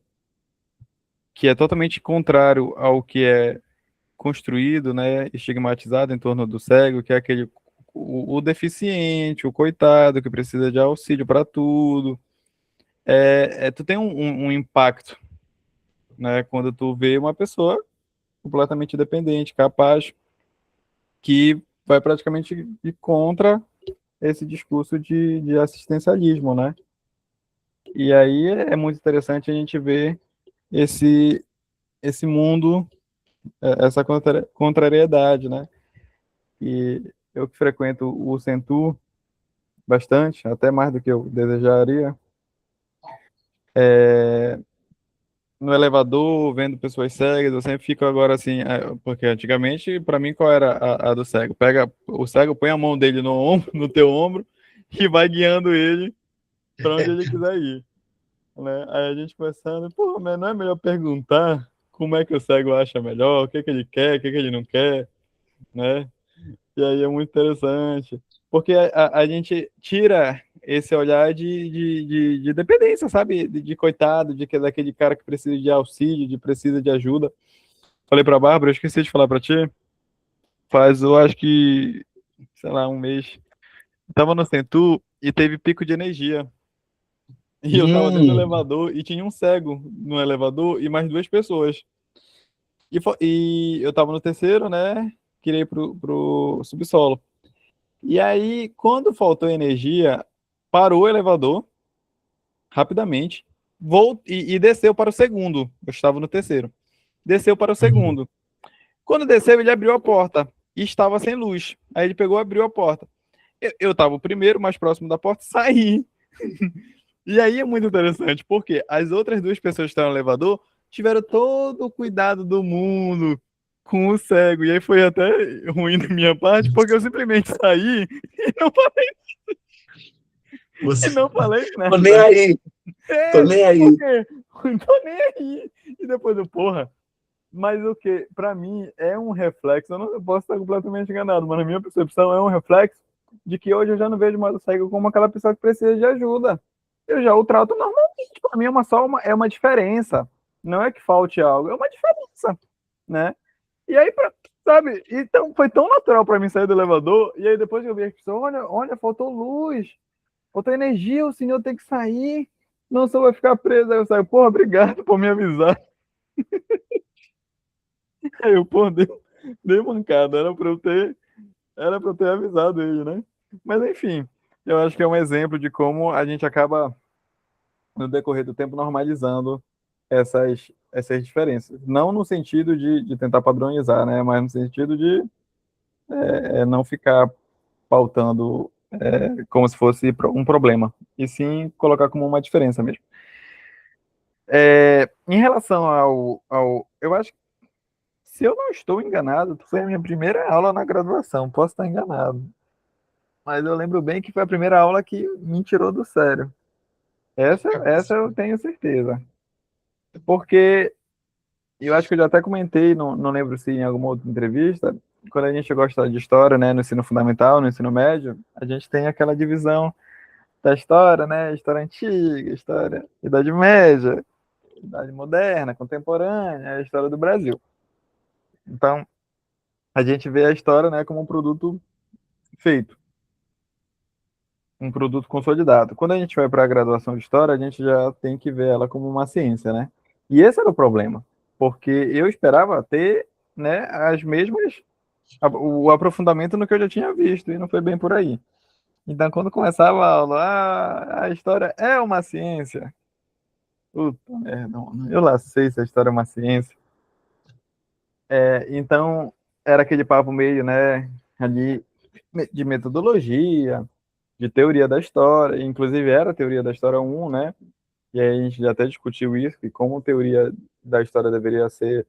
que é totalmente contrário ao que é construído, né, estigmatizado em torno do cego, que é aquele o deficiente, o coitado que precisa de auxílio para tudo. Tu tem um impacto, né, quando tu vê uma pessoa completamente dependente, capaz, que vai praticamente de contra esse discurso de assistencialismo, né? E aí é muito interessante a gente ver esse mundo, essa contrariedade, né? E eu que frequento o Centur bastante, até mais do que eu desejaria, no elevador, vendo pessoas cegas, eu sempre fico agora assim, porque antigamente, para mim, qual era a do cego? Pega o cego, põe a mão dele no ombro, no teu ombro, e vai guiando ele para onde ele quiser ir, né? Aí a gente pensando, pô, mas não é melhor perguntar como é que o cego acha melhor, o que que ele quer, o que que ele não quer, né? E aí é muito interessante, porque a gente tira esse olhar de dependência, sabe? De coitado, daquele cara que precisa de auxílio, precisa de ajuda. Falei pra Bárbara, eu esqueci de falar pra ti, faz, eu acho que, sei lá, um mês. Tava no Centur e teve pico de energia. E eu tava dentro do Hum, elevador e tinha um cego no elevador e mais duas pessoas. E eu tava no terceiro, né? Queria ir pro subsolo. E aí, quando faltou energia, parou o elevador rapidamente, e desceu para o segundo. Eu estava no terceiro. Desceu para o uhum. segundo. Quando desceu, ele abriu a porta e estava sem luz. Aí ele pegou e abriu a porta. Eu estava o primeiro, mais próximo da porta, saí. E aí é muito interessante, porque as outras duas pessoas que estavam no elevador tiveram todo o cuidado do mundo com o cego. E aí foi até ruim da minha parte, porque eu simplesmente saí e não falei, e Você, não falei tô nem nada. aí, tô É, nem aí. porque não tô nem aí. E depois eu, porra, mas o que, pra mim, é um reflexo, eu não posso estar completamente enganado, mas na minha percepção é um reflexo de que hoje eu já não vejo mais o cego como aquela pessoa que precisa de ajuda. Eu já o trato normalmente. Pra mim é é uma diferença. Não é que falte algo, é uma diferença, né? E aí, sabe, então foi tão natural pra mim sair do elevador, e aí depois que eu vi as pessoas, olha, faltou luz, faltou energia, o senhor tem que sair, não, só vai ficar preso. Aí eu saio, porra, obrigado por me avisar. Aí eu, pô, dei mancada, era pra eu ter avisado ele, né? Mas enfim, eu acho que é um exemplo de como a gente acaba, no decorrer do tempo, normalizando essas diferenças. Não no sentido de tentar padronizar, né? Mas no sentido de não ficar pautando como se fosse um problema, e sim colocar como uma diferença mesmo. Em relação eu acho que, se eu não estou enganado, foi a minha primeira aula na graduação, posso estar enganado, mas eu lembro bem que foi a primeira aula que me tirou do sério. Essa eu tenho certeza, porque eu acho que eu já até comentei, não lembro se em alguma outra entrevista, quando a gente gosta de história, né, no ensino fundamental, no ensino médio, a gente tem aquela divisão da história, né, história antiga, história Idade Média, Idade Moderna, Contemporânea, a história do Brasil. Então, a gente vê a história, né, como um produto feito, um produto consolidado. Quando a gente vai para a graduação de história, a gente já tem que ver ela como uma ciência, né? E esse era o problema, porque eu esperava ter, né, as mesmas o aprofundamento no que eu já tinha visto e não foi bem por aí. Então, quando começava a aula, a história é uma ciência. Puta merda, mano. Eu lá sei se a história é uma ciência. Então, era aquele papo meio, né, ali de metodologia, de teoria da história, inclusive era a teoria da história um, né? E aí a gente já até discutiu isso, que como teoria da história deveria ser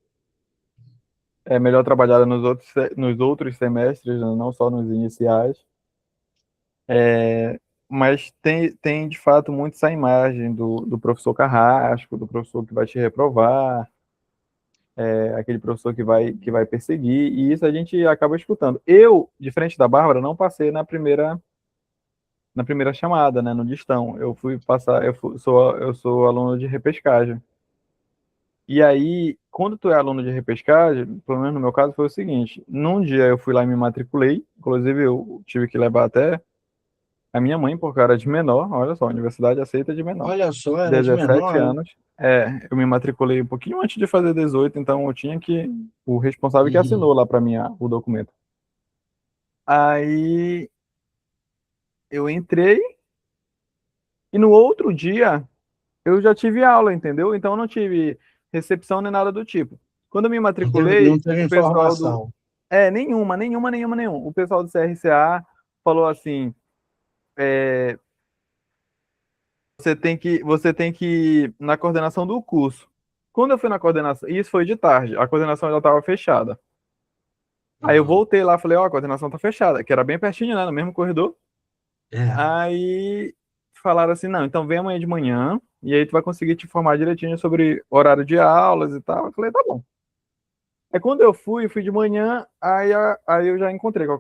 melhor trabalhada nos outros semestres, né? Não só nos iniciais. Mas tem de fato muito essa imagem do professor carrasco, do professor que vai te reprovar, aquele professor que vai perseguir, e isso a gente acaba escutando. Eu, de frente da Bárbara, não passei na primeira chamada, né, no listão. Eu fui passar, eu sou aluno de repescagem. E aí, quando tu é aluno de repescagem, pelo menos no meu caso foi o seguinte, num dia eu fui lá e me matriculei, inclusive eu tive que levar até a minha mãe, porque eu era de menor, olha só, a universidade aceita de menor. Olha só, era de 17 menor, né? anos, eu me matriculei um pouquinho antes de fazer 18, então eu tinha que, o responsável que assinou Uhum. lá para mim o documento. Aí eu entrei e no outro dia eu já tive aula, entendeu? Então eu não tive recepção nem nada do tipo. Quando eu me Não matriculei, teve o pessoal do informação. Nenhuma. O pessoal do CRCA falou assim, você tem que ir na coordenação do curso. Quando eu fui na coordenação, isso foi de tarde, a coordenação já estava fechada. Aí eu voltei lá, falei, a coordenação tá fechada, que era bem pertinho, né, no mesmo corredor. Aí falaram assim, não, então vem amanhã de manhã, e aí tu vai conseguir te informar direitinho sobre horário de aulas e tal. Eu falei, tá bom. Aí quando eu fui de manhã, aí eu já encontrei com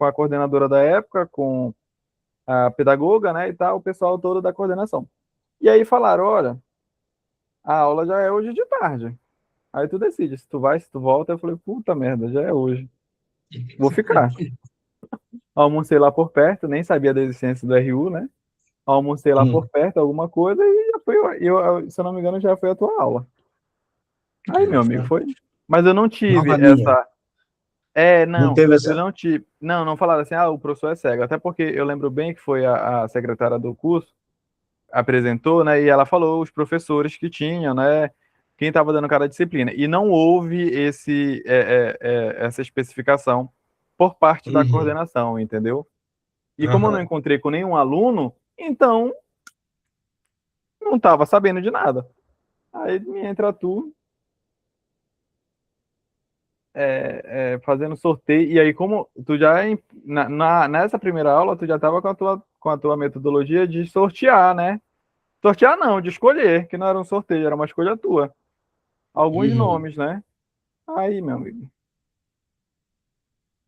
a coordenadora da época, com a pedagoga, né, e tal, o pessoal todo da coordenação. E aí falaram, olha, a aula já é hoje de tarde. Aí tu decide se tu vai, se tu volta. Eu falei, puta merda, já é hoje. Vou ficar. Almocei lá por perto, nem sabia da existência do RU, né? Almocei lá por perto, alguma coisa, e já foi, se eu não me engano, já foi a tua aula. Aí, meu amigo, foi. Mas eu não tive essa. Não teve eu essa. não tive. Não falaram assim, o professor é cego. Até porque eu lembro bem que foi a secretária do curso, apresentou, né? E ela falou os professores que tinham, né? Quem estava dando cada disciplina. E não houve essa especificação por parte da coordenação, entendeu? E como eu não encontrei com nenhum aluno, então não estava sabendo de nada. Aí me entra tu fazendo sorteio, e aí como tu já nessa primeira aula tu já estava com a tua metodologia de sortear, né? Sortear não, de escolher, que não era um sorteio, era uma escolha tua. Alguns nomes, né? Aí, meu amigo.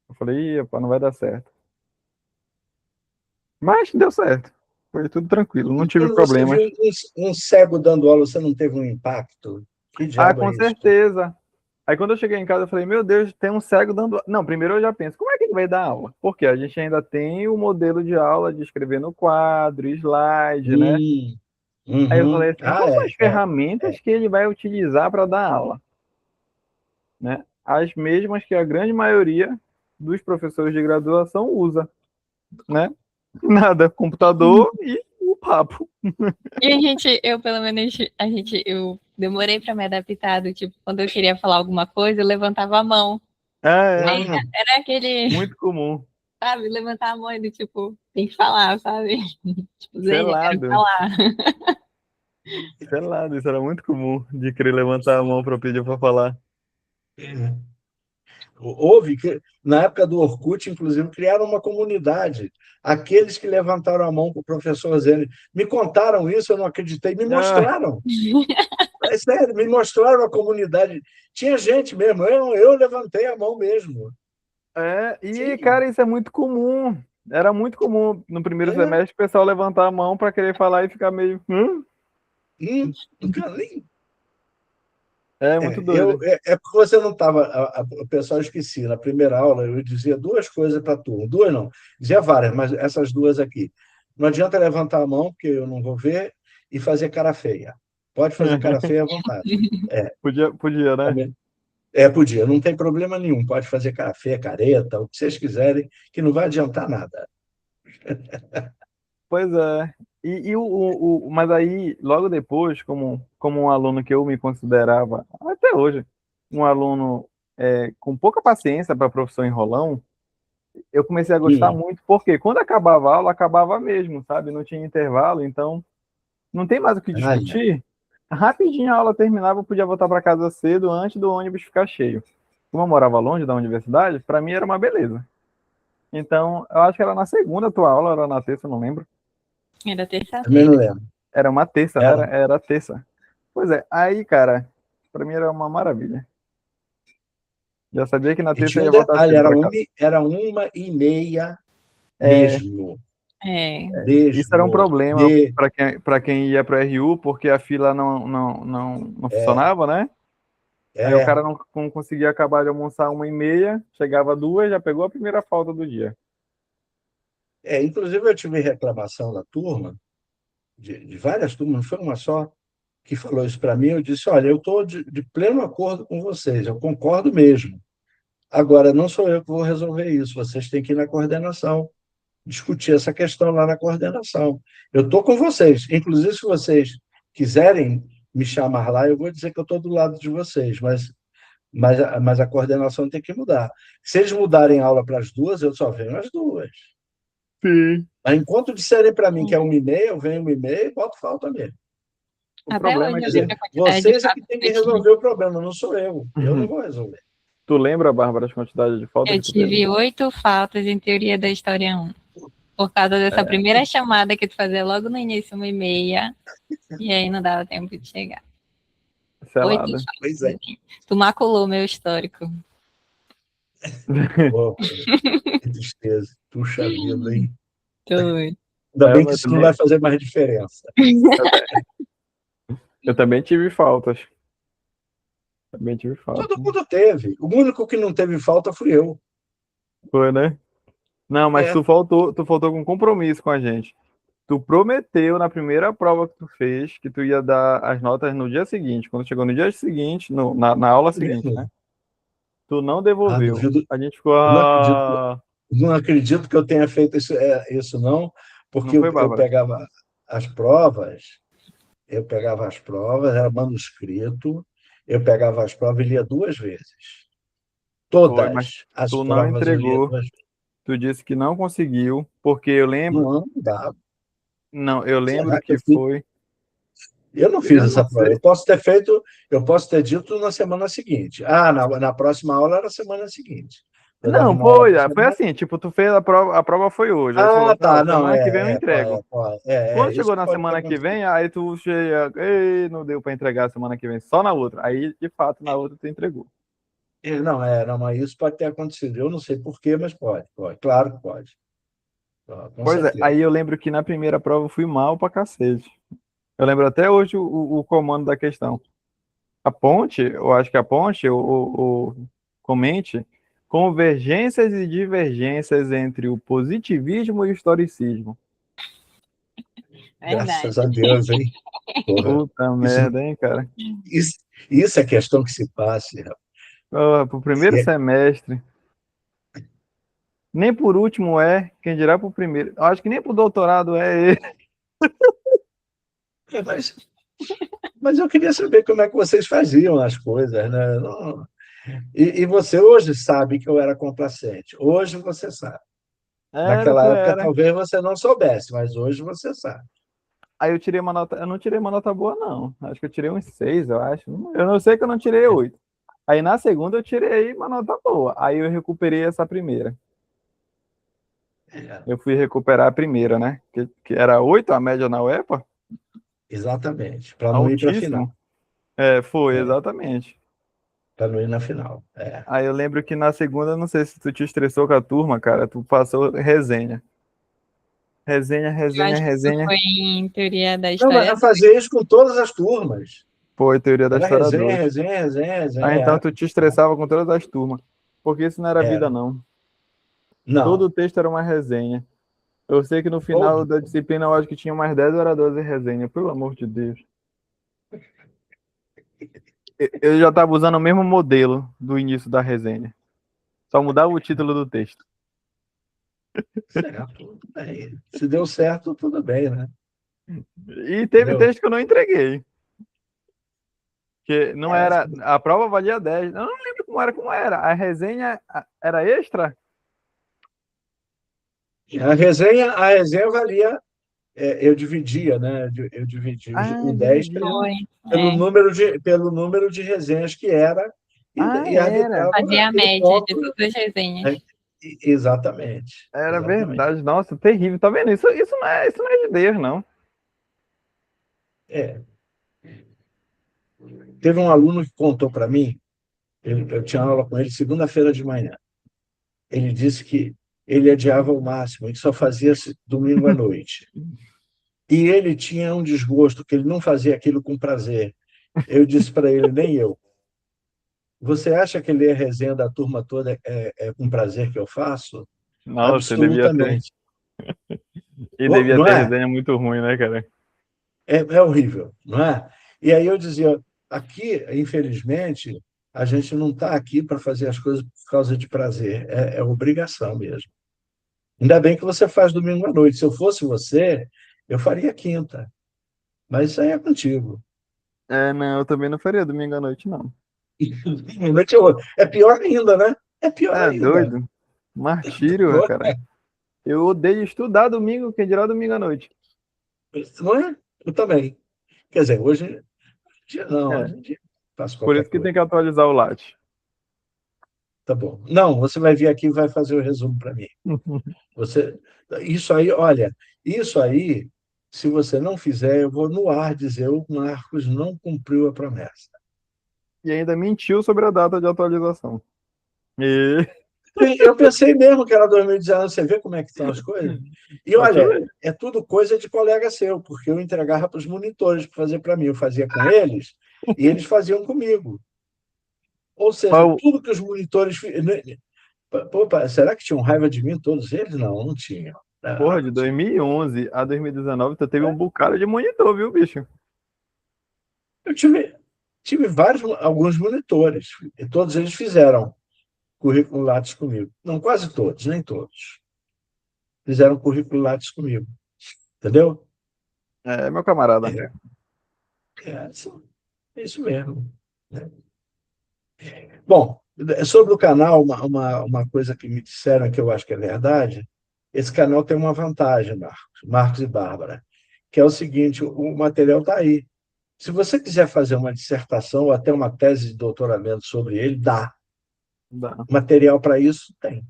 Eu falei, opa, não vai dar certo. Mas deu certo. Foi tudo tranquilo, não E tive quando você problemas. viu um cego dando aula, você não teve um impacto? Que diabo Com é isso? certeza. Aí quando eu cheguei em casa, eu falei, meu Deus, tem um cego dando. Não, primeiro eu já penso, como é que ele vai dar aula? Porque a gente ainda tem o modelo de aula de escrever no quadro, slide, né? Aí eu falei assim, quais são as ferramentas que ele vai utilizar para dar aula? Né? As mesmas que a grande maioria dos professores de graduação usa, né? Nada, computador e o papo. E eu pelo menos, eu demorei para me adaptar, do tipo, quando eu queria falar alguma coisa, eu levantava a mão. Aí era aquele, Muito comum. sabe, levantar a mão e do tipo, tem que falar, sabe? Tipo, Zene, eu quero Selado. falar. Selado, isso era muito comum, de querer levantar a mão para pedir para falar. Houve que, na época do Orkut, inclusive, criaram uma comunidade. Aqueles que levantaram a mão para o professor Zene me contaram isso, eu não acreditei, me mostraram. É sério, me mostraram a comunidade. Tinha gente mesmo, eu levantei a mão mesmo. Cara, isso é muito comum. Era muito comum no primeiro semestre o pessoal levantar a mão para querer falar e ficar meio. Muito doido. Porque você não estava. O pessoal esquecia. Na primeira aula, eu dizia duas coisas para a turma. Duas não, dizia várias, mas essas duas aqui. Não adianta levantar a mão, porque eu não vou ver, e fazer cara feia. Pode fazer cara feia à vontade. Podia, né? Podia, não tem problema nenhum. Pode fazer cara feia, careta, o que vocês quiserem, que não vai adiantar nada. Pois é. Mas aí, logo depois, como um aluno que eu me considerava, até hoje, um aluno com pouca paciência para professor enrolão, eu comecei a gostar muito, porque quando acabava a aula, acabava mesmo, sabe? Não tinha intervalo, então não tem mais o que discutir. Rapidinho a aula terminava, eu podia voltar para casa cedo antes do ônibus ficar cheio. Como eu morava longe da universidade, para mim era uma beleza. Então, eu acho que era na segunda a tua aula, era na terça, eu não lembro. Era terça-feira. Também não lembro. Era uma terça, né? Era terça. Pois é, aí, cara, para mim era uma maravilha. Já sabia que na terça eu ia voltar cedo para casa. Era 1h30 mesmo. Isso era um problema para quem ia para o RU, porque a fila não funcionava, né? Aí o cara não conseguia acabar de almoçar 1h30, chegava 2, já pegou a primeira falta do dia. Inclusive, eu tive reclamação da turma, de várias turmas, não foi uma só, que falou isso para mim. Eu disse: olha, eu estou de pleno acordo com vocês, eu concordo mesmo. Agora, não sou eu que vou resolver isso, vocês têm que ir na coordenação, discutir essa questão lá na coordenação. Eu estou com vocês. Inclusive, se vocês quiserem me chamar lá, eu vou dizer que eu estou do lado de vocês, mas mas a coordenação tem que mudar. Se eles mudarem a aula para as duas, eu só venho às duas. Sim. Mas enquanto disserem para mim que é 1h30, eu venho 1h30 e boto falta mesmo. O Até problema hoje é eu Quer que. lembro dizer, a quantidade de vocês é que faltas têm que que eu tive. resolver o problema, não sou eu. Eu não Uhum. vou resolver. Tu lembra, Bárbara, as quantidades de faltas Eu que tu teve? tive 8 faltas em teoria da história 1. Por causa dessa É, primeira chamada que tu fazia logo no início, 1h30, e aí não dava tempo de chegar. 8 selada. Pois faltas, é. assim. Tu maculou meu histórico. Pô, que tristeza. Puxa vida, hein? Doido. Ainda É, bem que mas isso não vai também, fazer mais diferença. eu também tive faltas. Também tive faltas. Todo mundo teve. O único que não teve falta fui eu. Foi, né? Não, mas É, tu faltou com compromisso com a gente. Tu prometeu na primeira prova que tu fez que tu ia dar as notas no dia seguinte. Quando chegou no dia seguinte, na aula seguinte, né? Tu não devolveu. duvido. A gente ficou. Eu não acredito que eu tenha feito isso não, Não porque foi, eu Bárbara? pegava as provas, era manuscrito, eu pegava as provas e lia duas vezes. Foi, mas Todas as tu não provas eu lia entregou. duas vezes. Tu disse que não conseguiu, porque eu lembro. Não dá. Não, eu lembro Será que que foi. eu não fiz Eu não essa prova. sei. Eu posso ter dito na semana seguinte. Ah, na próxima aula era semana seguinte. Eu dava Não, uma aula foi, por foi semana. assim, tipo, tu fez a prova foi hoje. Aí tu falou Ah, assim, ó, tá, não, semana que vem eu entrego. Quando isso chegou na pode ter semana que acontecido. vem, aí tu chega, ei, não deu pra entregar semana que vem, só na outra. Aí, de fato, na outra tu entregou. Não, mas isso pode ter acontecido. Eu não sei por quê, mas pode. Claro que pode. Com Pois é, certeza. aí eu lembro que na primeira prova eu fui mal pra cacete. Eu lembro até hoje o comando da questão. A ponte, eu acho que a ponte, comente, convergências e divergências entre o positivismo e o historicismo. Verdade. Graças a Deus, hein? Porra. Puta Isso, merda, hein, cara? isso, isso é questão que se passe, rapaz. Ó, pro primeiro semestre, nem por último é, quem dirá pro primeiro. Eu acho que nem pro doutorado é ele. Mas, mas eu queria saber como é que vocês faziam as coisas, né? E você hoje sabe que eu era complacente. Hoje você sabe. Era, Naquela tu época era. talvez você não soubesse, mas hoje você sabe. Aí eu tirei uma nota, eu não tirei uma nota boa, não. Acho que eu tirei uns 6, eu acho. Eu não sei que eu não tirei 8. Aí na segunda eu tirei uma nota boa. Aí eu recuperei essa primeira. É, Eu fui recuperar a primeira, né? Que era 8 a média na UEPA. exatamente, para não ir para a final. Altíssimo. É, foi, É, exatamente. para não ir na final. É. Aí eu lembro que na segunda, não sei se tu te estressou com a turma, cara, tu passou resenha. Resenha, Eu resenha, acho que isso resenha. foi em teoria da Não, mas história. eu fazia isso com todas as turmas. Foi teoria da Era história resenha, 2. resenha, resenha, Ah, então resenha. tu te estressava com todas as turmas. Porque isso não era vida, Era. não. Todo Não, o texto era uma resenha. Eu sei que no final todo. da disciplina eu acho que tinha mais 10 oradores em resenha, pelo amor de Deus. Eu já estava usando o mesmo modelo do início da resenha. Só mudava o título do texto. Certo, tudo bem. Se deu certo, tudo bem, né? E teve Entendeu? texto que eu não entreguei. Que não É, era. A prova valia 10. Eu não lembro como era. A resenha era extra? a resenha valia, eu dividia, né? Eu dividia o Ah, 10 dividia. Foi. pelo É. número de resenhas que era Ah, e era. arbitrava Fazia a aquele média de ponto. todas as resenhas. Né? Exatamente, Era exatamente. verdade. Nossa, terrível. Tá vendo? Isso não é de Deus, não. É. Teve um aluno que contou para mim, eu tinha aula com ele segunda-feira de manhã. Ele disse que ele adiava ao máximo, ele só fazia domingo à noite. E ele tinha um desgosto, que ele não fazia aquilo com prazer. Eu disse para ele, nem eu. Você acha que ler a resenha da turma toda é com prazer que eu faço? Nossa, devia ter. Absolutamente. E devia Não ter é? resenha muito ruim, né, cara? É horrível, não é? E aí eu dizia, aqui, infelizmente, a gente não está aqui para fazer as coisas por causa de prazer, é obrigação mesmo. Ainda bem que você faz domingo à noite. Se eu fosse você, eu faria quinta. Mas isso aí é contigo. É, não, eu também não faria domingo à noite, não. É pior ainda, né? É pior É ainda. doido. Martírio, cara. Eu odeio estudar domingo, quem dirá domingo à noite. Não é? Eu também. Quer dizer, hoje em dia não, É, hoje em dia faço por qualquer isso que tem coisa. que atualizar o Lattes. Tá bom. Não, você vai vir aqui e vai fazer o resumo para mim. Você, isso aí, olha, isso aí, se você não fizer, eu vou no ar dizer o Marcos não cumpriu a promessa. E ainda mentiu sobre a data de atualização. E... Eu pensei mesmo que era 2019, você vê como é que estão as coisas? E Pra tu olha, ver. é tudo coisa de colega seu, porque eu entregava para os monitores para fazer para mim, eu fazia com eles e eles faziam comigo. Ou seja, Mas, tudo que os monitores. Pô, será que tinham raiva de mim todos eles? Não, não tinham. porra, Não, de não tinham. 2011 a 2019, tu teve um bocado de monitor, viu, bicho? Eu tive alguns monitores, e todos eles fizeram currículo Lattes comigo. Não, quase todos, nem todos. Fizeram currículo Lattes comigo, entendeu? É, meu camarada. É, é isso mesmo. Né? Bom, sobre o canal, uma coisa que me disseram que eu acho que é verdade, esse canal tem uma vantagem, Marcos e Bárbara, que é o seguinte, o material está aí. Se você quiser fazer uma dissertação ou até uma tese de doutoramento sobre ele, dá. Dá. Material para isso tem.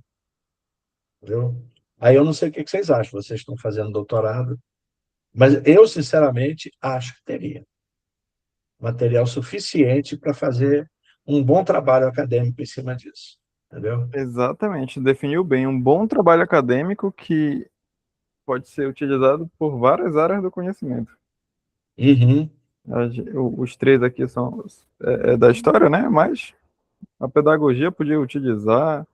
Entendeu? Aí eu não sei o que vocês acham, vocês estão fazendo doutorado, mas eu, sinceramente, acho que teria material suficiente para fazer um bom trabalho acadêmico em cima disso. Entendeu? Exatamente, definiu bem. Um bom trabalho acadêmico que pode ser utilizado por várias áreas do conhecimento. Uhum. Os três aqui são da história, né? Mas a pedagogia podia utilizar,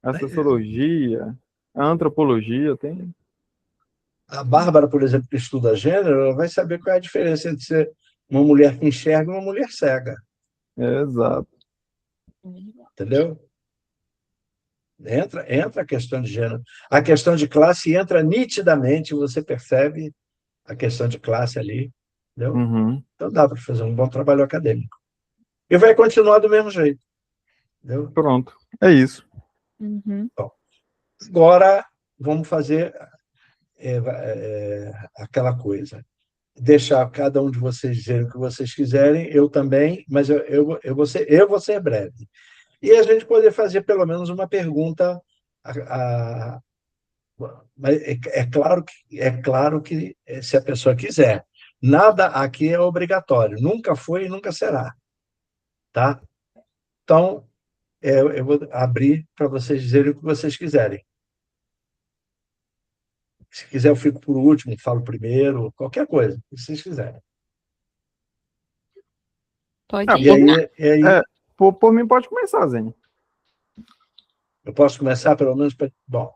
a sociologia, a antropologia, tem. A Bárbara, por exemplo, que estuda gênero, ela vai saber qual é a diferença entre ser uma mulher que enxerga e uma mulher cega. Exato. Entendeu? Entra a questão de gênero. A questão de classe entra nitidamente, você percebe a questão de classe ali. Entendeu? Uhum. Então dá para fazer um bom trabalho acadêmico. E vai continuar do mesmo jeito. Entendeu? Pronto. É isso. Uhum. Bom, agora vamos fazer aquela coisa. Deixar cada um de vocês dizerem o que vocês quiserem, eu também, mas eu vou ser breve. E a gente poder fazer pelo menos uma pergunta. A, a, mas é claro que se a pessoa quiser. Nada aqui é obrigatório, nunca foi e nunca será. Tá? Então, eu vou abrir para vocês dizerem o que vocês quiserem. Se quiser, eu fico por último, falo primeiro, qualquer coisa, o que vocês quiserem. Pode Ah, E por ir. mim, aí, é, por mim pode começar, Zen. eu posso começar, pelo menos. Bom,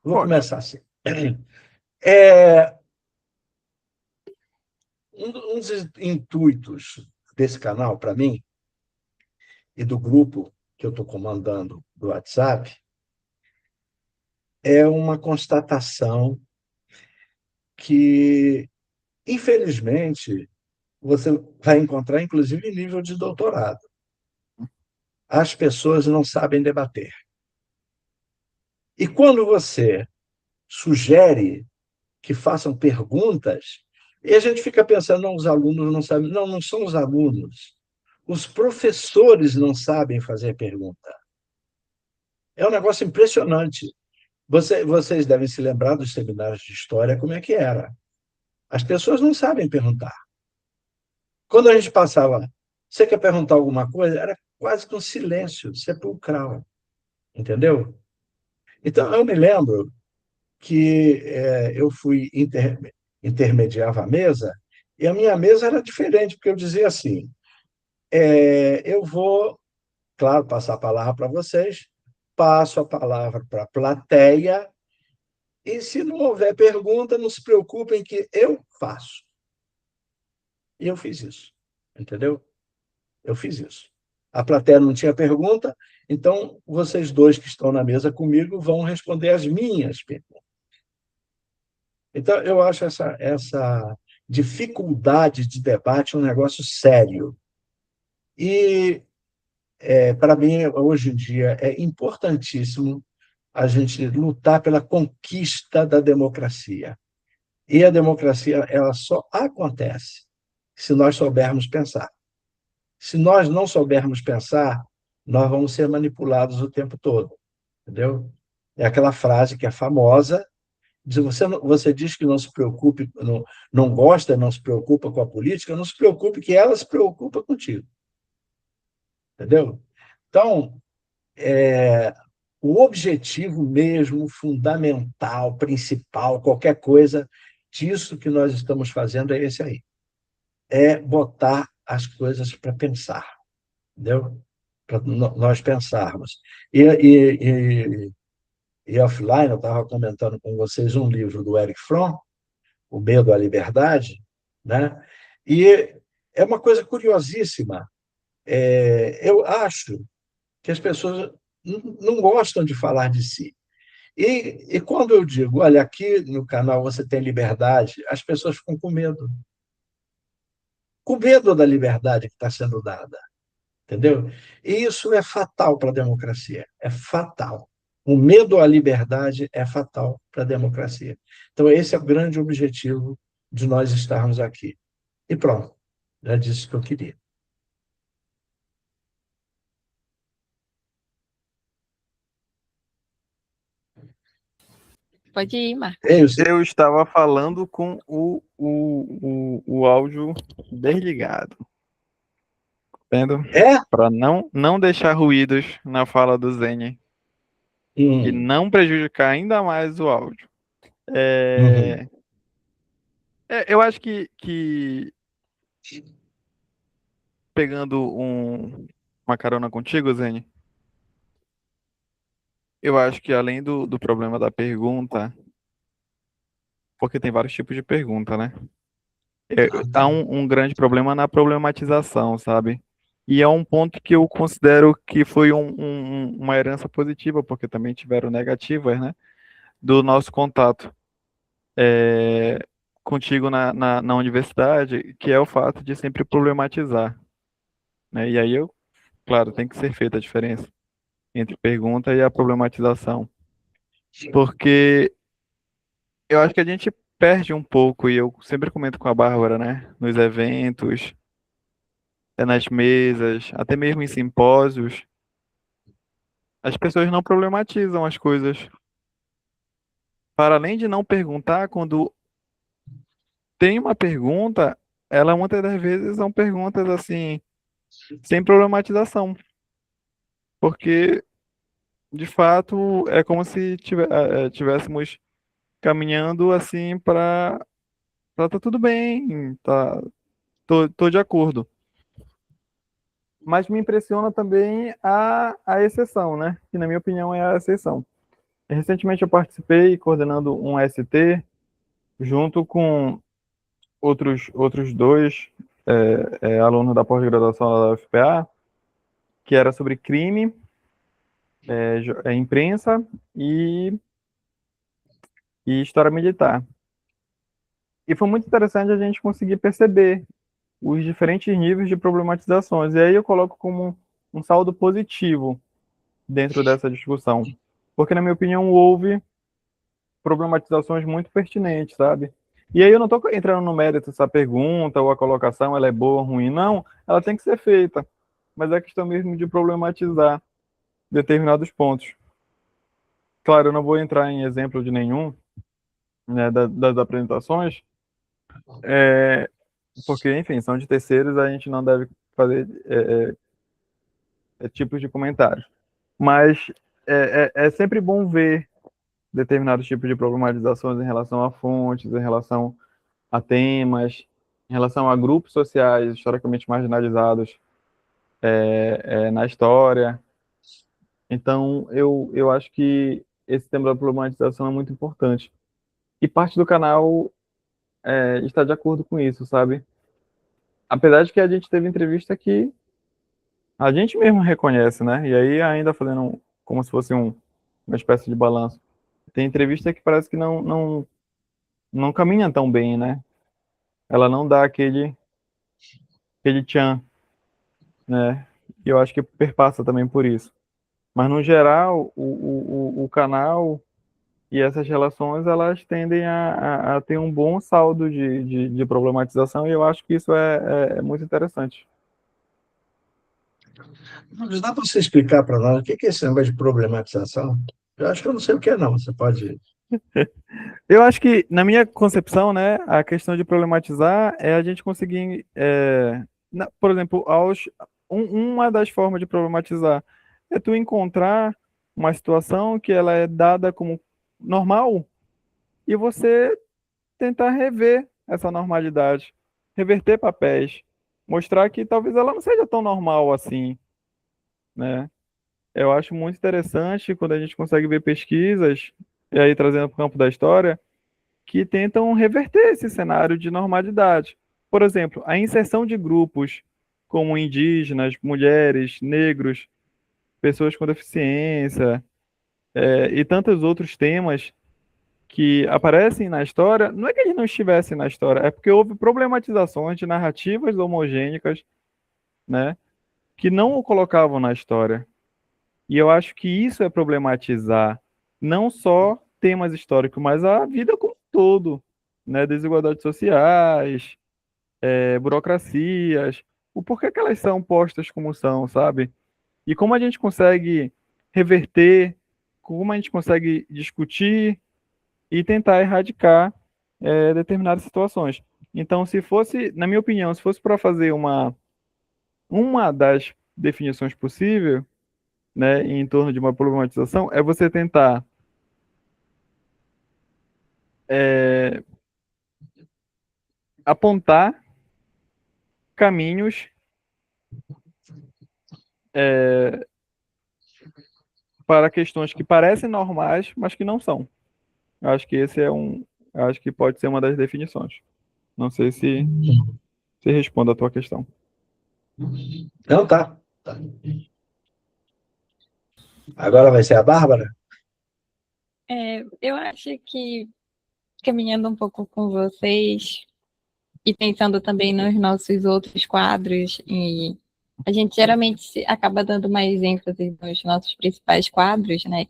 vou Pode. começar assim. É, um dos intuitos desse canal, para mim, e do grupo que eu estou comandando do WhatsApp, é uma constatação que, infelizmente, você vai encontrar, inclusive, em nível de doutorado. As pessoas não sabem debater. E quando você sugere que façam perguntas, e a gente fica pensando, não, os alunos não sabem. Não, não são os alunos. Os professores não sabem fazer pergunta. É um negócio impressionante. Vocês devem se lembrar dos seminários de história, como é que era. As pessoas não sabem perguntar. Quando a gente passava, você quer perguntar alguma coisa? Era quase que um silêncio sepulcral, entendeu? Então, eu me lembro que eu fui intermediava a mesa, e a minha mesa era diferente, porque eu dizia assim: eu vou, claro, passar a palavra para vocês, passo a palavra para a plateia, e se não houver pergunta, não se preocupem que eu faço. E eu fiz isso, entendeu? Eu fiz isso. A plateia não tinha pergunta, então vocês dois que estão na mesa comigo vão responder as minhas perguntas. Então, eu acho essa dificuldade de debate um negócio sério. E Para mim, hoje em dia, é importantíssimo a gente lutar pela conquista da democracia. E a democracia ela só acontece se nós soubermos pensar. Se nós não soubermos pensar, nós vamos ser manipulados o tempo todo, entendeu? É aquela frase que é famosa, diz, você diz que não se preocupe, não gosta, não se preocupa com a política, não se preocupe que ela se preocupa contigo, entendeu? Então, o objetivo mesmo, fundamental, principal, qualquer coisa disso que nós estamos fazendo é esse aí. É botar as coisas para pensar, entendeu? Para nós pensarmos. E offline, eu estava comentando com vocês um livro do Eric Fromm, O Medo à Liberdade, né? E é uma coisa curiosíssima. Eu acho que as pessoas não gostam de falar de si. E quando eu digo, olha, aqui no canal você tem liberdade, as pessoas ficam com medo da liberdade que está sendo dada, entendeu? E isso é fatal para a democracia, é fatal. O medo à liberdade é fatal para a democracia. Então, esse é o grande objetivo de nós estarmos aqui. E pronto, já disse o que eu queria. Pode ir, Marcos. Eu estava falando com o áudio desligado, vendo? É? Para não deixar ruídos na fala do Zene e Hum, não prejudicar ainda mais o áudio. uhum. Eu acho que pegando uma carona contigo, Zene, eu acho que além do problema da pergunta, porque tem vários tipos de pergunta, né? Ah, tá. Há um grande problema na problematização, sabe? E é um ponto que eu considero que foi uma herança positiva, porque também tiveram negativas, né? Do nosso contato é, contigo na universidade, que é o fato de sempre problematizar, né? E aí claro, tem que ser feita a diferença entre pergunta e a problematização, porque eu acho que a gente perde um pouco, e eu sempre comento com a Bárbara, né? Nos eventos, nas mesas, até mesmo em simpósios, as pessoas não problematizam as coisas. Para além de não perguntar, quando tem uma pergunta, ela muitas das vezes são perguntas assim, sem problematização, porque de fato é como se tivéssemos caminhando assim para tá tudo bem, tô de acordo. Mas me impressiona também a exceção, né? Que na minha opinião é a exceção. Recentemente eu participei coordenando um ST junto com outros dois alunos da pós-graduação da UFPA, que era sobre crime, imprensa e, e história militar. E foi muito interessante a gente conseguir perceber os diferentes níveis de problematizações. E aí eu coloco como um saldo positivo dentro dessa discussão. Porque, na minha opinião, houve problematizações muito pertinentes, sabe? E aí eu não estou entrando no mérito se a pergunta ou a colocação ela é boa ou ruim, não. Ela tem que ser feita. Mas é questão mesmo de problematizar determinados pontos. Claro, eu não vou entrar em exemplo de nenhum, né, das apresentações, é, porque, enfim, são de terceiros, a gente não deve fazer tipos de comentários. Mas é sempre bom ver determinados tipos de problematizações em relação a fontes, em relação a temas, em relação a grupos sociais historicamente marginalizados na história. Então, eu acho que esse tema da problematização é muito importante. E parte do canal está de acordo com isso, sabe? Apesar de que a gente teve entrevista que a gente mesmo reconhece, né? E aí, ainda fazendo como se fosse uma espécie de balanço. Tem entrevista que parece que não caminha tão bem, né? Ela não dá aquele tchan, né? que eu acho que perpassa também por isso. Mas, no geral, o canal e essas relações, elas tendem a ter um bom saldo de problematização, e eu acho que isso é muito interessante. Mas dá para você explicar para nós o que é esse negócio de problematização? Eu acho que eu não sei o que é, não. Você pode. Eu acho que, na minha concepção, né, a questão de problematizar é a gente conseguir, por exemplo, uma das formas de problematizar é tu encontrar uma situação que ela é dada como normal e você tentar rever essa normalidade, reverter papéis, mostrar que talvez ela não seja tão normal assim, né? Eu acho muito interessante quando a gente consegue ver pesquisas, e aí trazendo para o campo da história, que tentam reverter esse cenário de normalidade. Por exemplo, a inserção de grupos como indígenas, mulheres, negros, pessoas com deficiência, e tantos outros temas que aparecem na história, não é que eles não estivessem na história, é porque houve problematizações de narrativas homogênicas, né, que não o colocavam na história. E eu acho que isso é problematizar não só temas históricos, mas a vida como um todo, né? Desigualdades sociais, burocracias, o porquê que elas são postas como são, sabe? E como a gente consegue reverter, como a gente consegue discutir e tentar erradicar determinadas situações. Então, se fosse, na minha opinião, se fosse para fazer uma das definições possíveis, né, em torno de uma problematização, é você tentar é, apontar caminhos é, para questões que parecem normais, mas que não são. Eu acho que acho que pode ser uma das definições. Não sei se responde a tua questão. Não, tá. Tá. Agora vai ser a Bárbara? Eu acho que, caminhando um pouco com vocês e pensando também nos nossos outros quadros, e a gente geralmente acaba dando mais ênfase nos nossos principais quadros, né?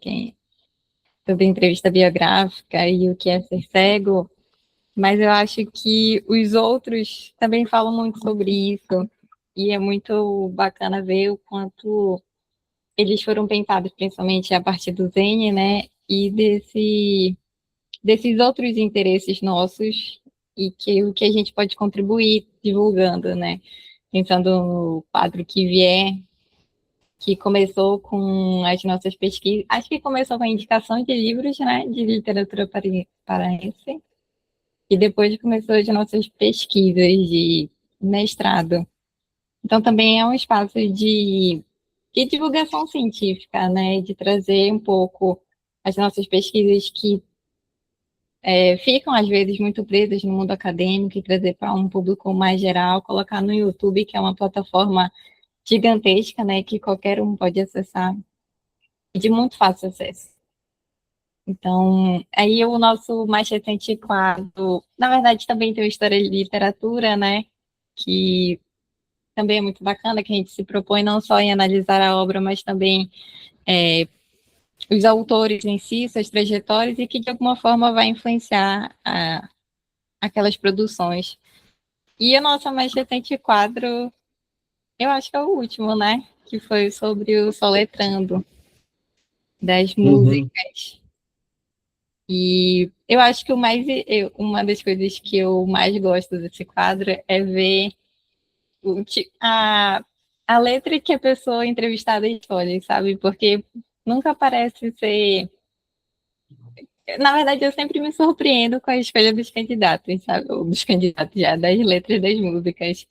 Sobre entrevista biográfica e o que é ser cego, mas eu acho que os outros também falam muito sobre isso, e é muito bacana ver o quanto eles foram pensados, principalmente a partir do Zene, né? E desses outros interesses nossos e que o que a gente pode contribuir divulgando, né? Pensando no quadro que vier, que começou com as nossas pesquisas, acho que começou com a indicação de livros, né, de literatura paraense, e depois começou as nossas pesquisas de mestrado. Então também é um espaço de divulgação científica, né, de trazer um pouco as nossas pesquisas que ficam, às vezes, muito presas no mundo acadêmico e trazer para um público mais geral, colocar no YouTube, que é uma plataforma gigantesca, né, que qualquer um pode acessar, e de muito fácil acesso. Então, aí o nosso mais recente quadro, na verdade, também tem uma história de literatura, né, que também é muito bacana, que a gente se propõe não só em analisar a obra, mas também os autores em si, suas trajetórias, e que de alguma forma vai influenciar aquelas produções. E o nosso mais recente quadro, eu acho que é o último, né? Que foi sobre o Soletrando das Uhum. músicas. E eu acho que uma das coisas que eu mais gosto desse quadro é ver a letra que a pessoa entrevistada escolhe, sabe? Porque nunca parece ser. Na verdade, eu sempre me surpreendo com a escolha dos candidatos, sabe? Ou dos candidatos já, das letras das músicas.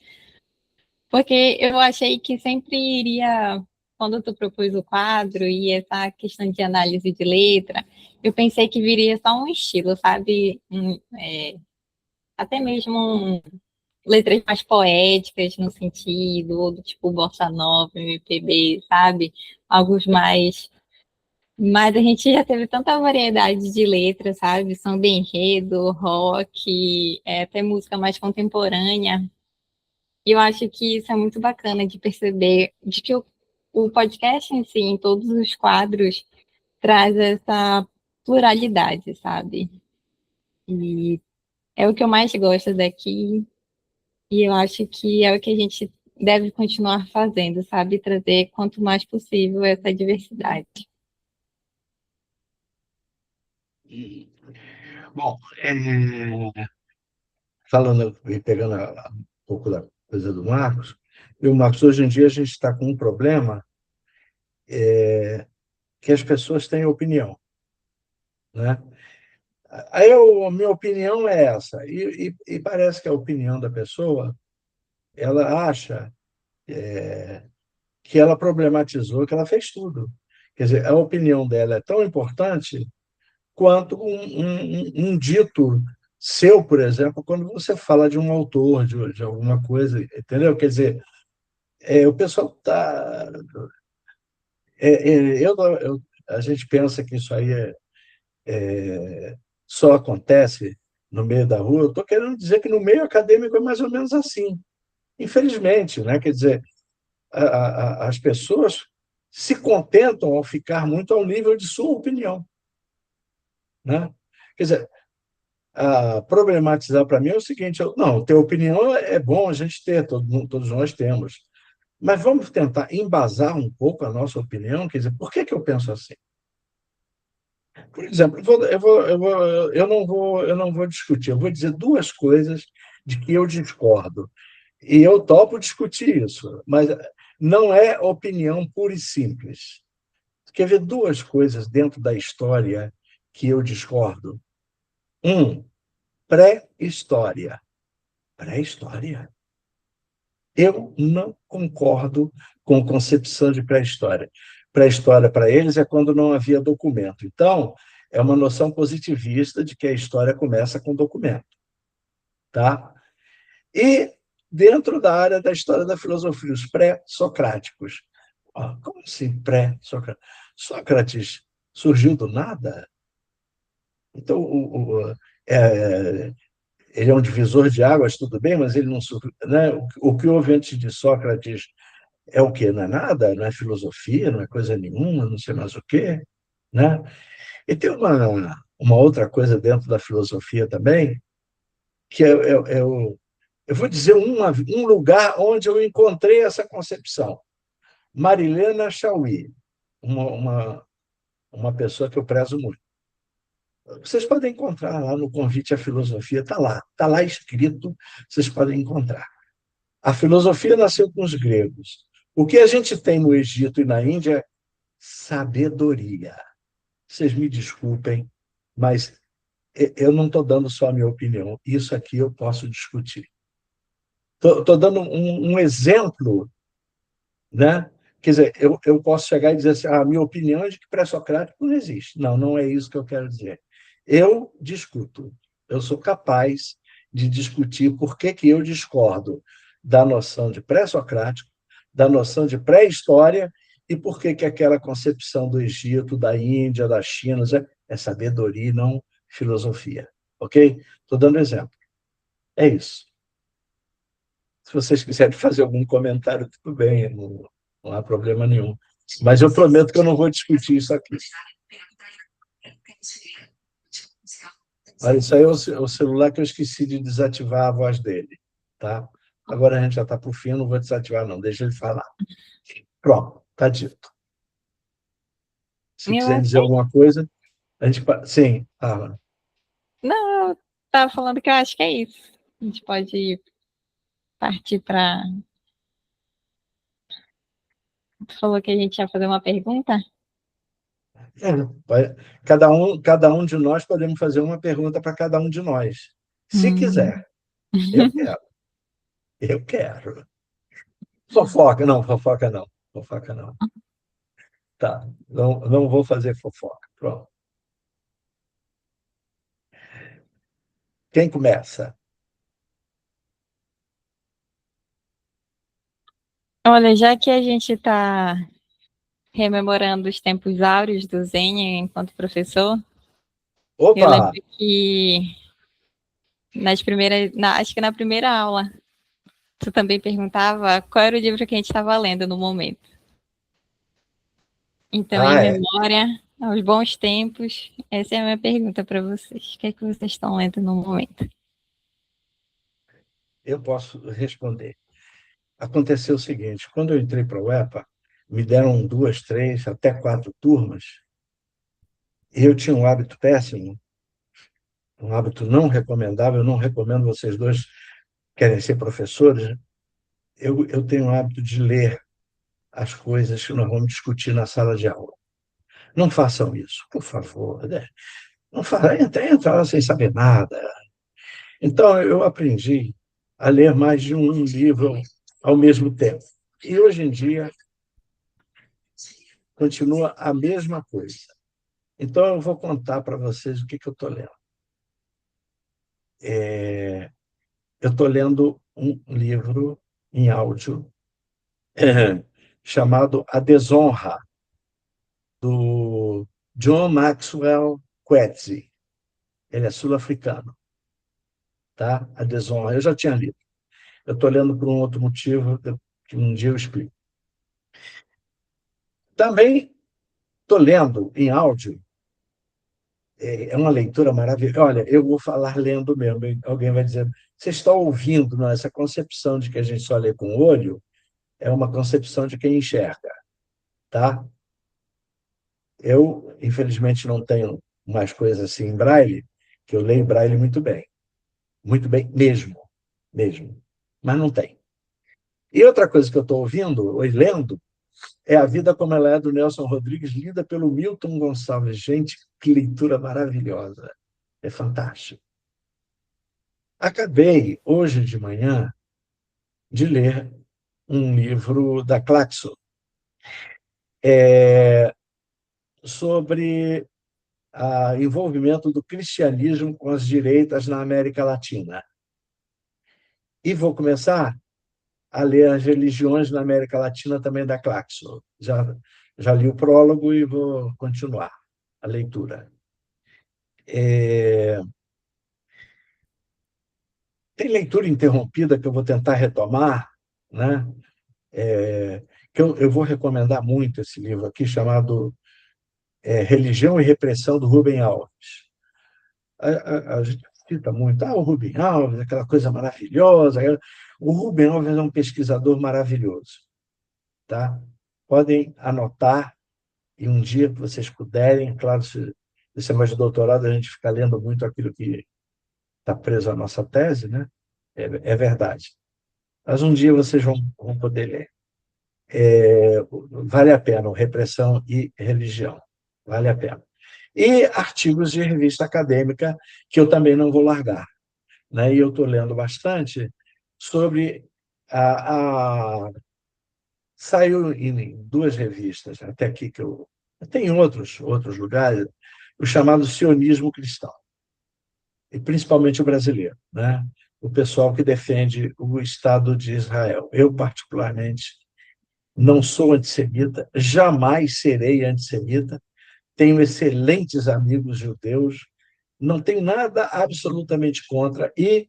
Porque eu achei que sempre iria, quando tu propôs o quadro e essa questão de análise de letra, eu pensei que viria só um estilo, sabe? Até mesmo letras mais poéticas no sentido, ou do tipo bossa nova, MPB, sabe? Algo mais. Mas a gente já teve tanta variedade de letras, sabe? Samba enredo, rock, até música mais contemporânea. E eu acho que isso é muito bacana de perceber, de que o podcast em si, em todos os quadros, traz essa pluralidade, sabe? E é o que eu mais gosto daqui, e eu acho que é o que a gente deve continuar fazendo, sabe? Trazer quanto mais possível essa diversidade. Bom, falando e pegando um pouco da coisa do Marcos, e o Marcos, hoje em dia a gente está com um problema que as pessoas têm opinião, né? Aí a minha opinião é essa, e parece que a opinião da pessoa, ela acha que ela problematizou, que ela fez tudo. Quer dizer, a opinião dela é tão importante quanto um dito seu, por exemplo, quando você fala de um autor, de alguma coisa, entendeu? Quer dizer, o pessoal está. A gente pensa que isso aí só acontece no meio da rua. Eu estou querendo dizer que no meio acadêmico é mais ou menos assim, infelizmente, né? Quer dizer, as pessoas se contentam ao ficar muito ao nível de sua opinião, né? Quer dizer, problematizar para mim é o seguinte: não, ter opinião é bom a gente ter, todos nós temos, mas vamos tentar embasar um pouco a nossa opinião, quer dizer, por que eu penso assim? Por exemplo, eu não vou discutir, eu vou dizer duas coisas de que eu discordo. E eu topo discutir isso, mas não é opinião pura e simples. Quer ver duas coisas dentro da história que eu discordo? Um, pré-história. Pré-história? Eu não concordo com a concepção de pré-história. Pré-história, para eles, é quando não havia documento. Então, é uma noção positivista de que a história começa com documento. Tá? E, dentro da área da história da filosofia, os pré-socráticos. Como assim pré-socráticos? Sócrates surgiu do nada? Então, é, ele é um divisor de águas, tudo bem, mas ele não. Né? O que houve antes de Sócrates é o quê? Não é nada? Não é filosofia? Não é coisa nenhuma? Não sei mais o quê? Né? E tem uma outra coisa dentro da filosofia também, que eu vou dizer um lugar onde eu encontrei essa concepção. Marilena Chauí, uma pessoa que eu prezo muito. Vocês podem encontrar lá no Convite à Filosofia, está lá escrito, vocês podem encontrar. A filosofia nasceu com os gregos. O que a gente tem no Egito e na Índia é sabedoria. Vocês me desculpem, mas eu não estou dando só a minha opinião. Isso aqui eu posso discutir. Estou dando um exemplo, né? Quer dizer, eu posso chegar e dizer assim: a minha opinião é de que pré-socrático não existe. Não, não é isso que eu quero dizer. Eu discuto. Eu sou capaz de discutir por que eu discordo da noção de pré-socrático, da noção de pré-história e por que aquela concepção do Egito, da Índia, da China é sabedoria e não filosofia. Ok? Estou dando exemplo. É isso. Se vocês quiserem fazer algum comentário, tudo bem, não há problema nenhum. Mas eu prometo que eu não vou discutir isso aqui. Olha, isso aí é o celular que eu esqueci de desativar a voz dele. Tá? Agora a gente já está por fim, eu não vou desativar, não. Deixa ele falar. Pronto, está dito. Se Eu quiser dizer achei. alguma coisa, a gente. Sim, Não, eu estava falando que eu acho que é isso. A gente pode partir para. Falou que a gente ia fazer uma pergunta? cada um de nós podemos fazer uma pergunta para cada um de nós. Se Hum. quiser. Eu quero. Eu quero. Fofoca, não, fofoca não. Fofoca não. Tá, não vou fazer fofoca. Pronto. Quem começa? Olha, já que a gente está rememorando os tempos áureos do Zen enquanto professor, eu lembro Opa! que acho que na primeira aula, tu também perguntava qual era o livro que a gente estava lendo no momento. Então, em Ah, é. memória aos bons tempos, essa é a minha pergunta para vocês. O que é que vocês estão lendo no momento? Eu posso responder. Aconteceu o seguinte: quando eu entrei para a UEPA, me deram duas, três, até quatro turmas, e eu tinha um hábito péssimo, um hábito não recomendável. Eu não recomendo vocês dois querem ser professores. Eu tenho o hábito de ler as coisas que nós vamos discutir na sala de aula. Não façam isso, por favor, né? Não façam, entra lá sem saber nada. Então, eu aprendi a ler mais de um livro ao mesmo tempo. E hoje em dia continua a mesma coisa. Então, eu vou contar para vocês o que eu estou lendo. Eu estou lendo um livro em áudio chamado A Desonra, do John Maxwell Coetzee. Ele é sul-africano, tá? A Desonra. Eu já tinha lido. Eu estou lendo por um outro motivo que um dia eu explico. Também estou lendo em áudio. É uma leitura maravilhosa. Olha, eu vou falar lendo mesmo. Alguém vai dizer, você está ouvindo? Não, essa concepção de que a gente só lê com o olho é uma concepção de quem enxerga, tá? Eu, infelizmente, não tenho mais coisas assim em braille, que eu leio braille muito bem mesmo, mesmo, mas não tem. E outra coisa que eu estou ouvindo, ou lendo, é A Vida Como Ela É, do Nelson Rodrigues, lida pelo Milton Gonçalves. Gente, que leitura maravilhosa. É fantástico. Acabei, hoje de manhã, de ler um livro da Claxo sobre o envolvimento do cristianismo com as direitas na América Latina. E vou começar a ler as religiões na América Latina também da Claxo. Já li o prólogo e vou continuar a leitura. Tem leitura interrompida que eu vou tentar retomar, né? Que eu vou recomendar muito esse livro aqui, chamado Religião e Repressão, do Rubem Alves. A gente cita muito, o Rubem Alves, aquela coisa maravilhosa. O Rubem Alves é um pesquisador maravilhoso, tá? Podem anotar, e um dia que vocês puderem, claro, se esse é mais de doutorado, a gente fica lendo muito aquilo que está preso à nossa tese, né? É verdade. Mas um dia vocês vão poder ler. Vale a pena, o Repressão e Religião. Vale a pena. E artigos de revista acadêmica, que eu também não vou largar, né? E eu estou lendo bastante sobre saiu em duas revistas, até aqui que eu. Tem em outros lugares, o chamado sionismo cristão, e principalmente o brasileiro, né? O pessoal que defende o Estado de Israel. Eu, particularmente, não sou antissemita, jamais serei antissemita, tenho excelentes amigos judeus, não tenho nada absolutamente contra, e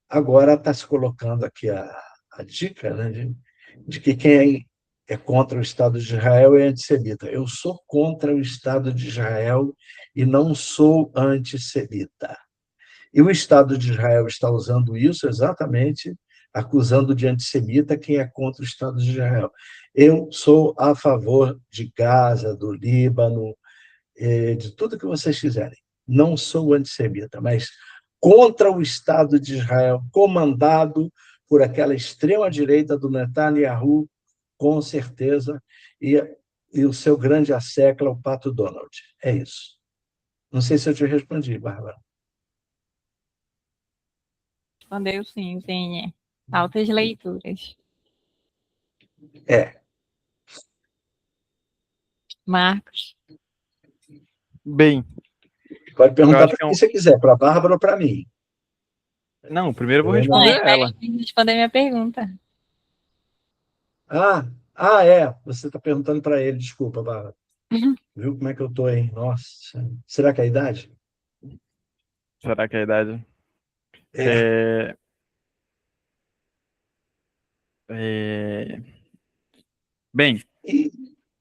agora está se colocando aqui a dica, né, de que quem é contra o Estado de Israel é antissemita. Eu sou contra o Estado de Israel e não sou antissemita. E o Estado de Israel está usando isso exatamente, acusando de antissemita quem é contra o Estado de Israel. Eu sou a favor de Gaza, do Líbano, de tudo que vocês quiserem. Não sou antissemita, mas contra o Estado de Israel, comandado por aquela extrema-direita do Netanyahu, com certeza, e o seu grande assecla, o Pato Donald. É isso. Não sei se eu te respondi, Bárbara. Respondeu sim, Zênia. Altas leituras. É. Marcos. Bem, Pode eu perguntar acho para que é quem um. você quiser, para a Bárbara ou para mim. Não, primeiro eu vou Eu ainda Não, responder não. a ela. espere responder minha pergunta. É. Você está perguntando para ele, desculpa, Bárbara. Viu como é que eu estou, hein? Nossa. Será que é a idade? Será que é a idade? É. É, é, Bem, E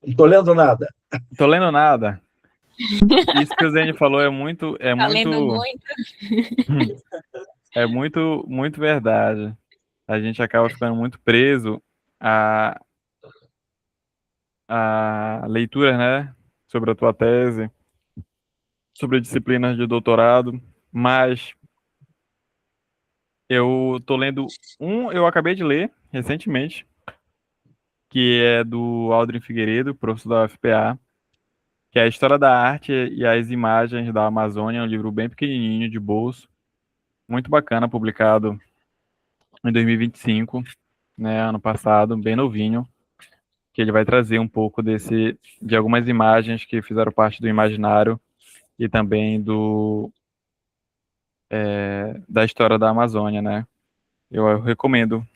Não estou lendo nada. Tô lendo nada. Isso que o Zene falou Tá lendo muito? é muito verdade. A gente acaba ficando muito preso a, a leituras, né, sobre a tua tese, sobre disciplinas de doutorado, mas eu tô lendo eu acabei de ler recentemente, que é do Aldrin Figueiredo, professor da UFPA, que é a História da Arte e as Imagens da Amazônia, é um livro bem pequenininho, de bolso, muito bacana, publicado em 2025, né, ano passado, bem novinho, que ele vai trazer um pouco de algumas imagens que fizeram parte do imaginário e também da história da Amazônia, né? Eu recomendo.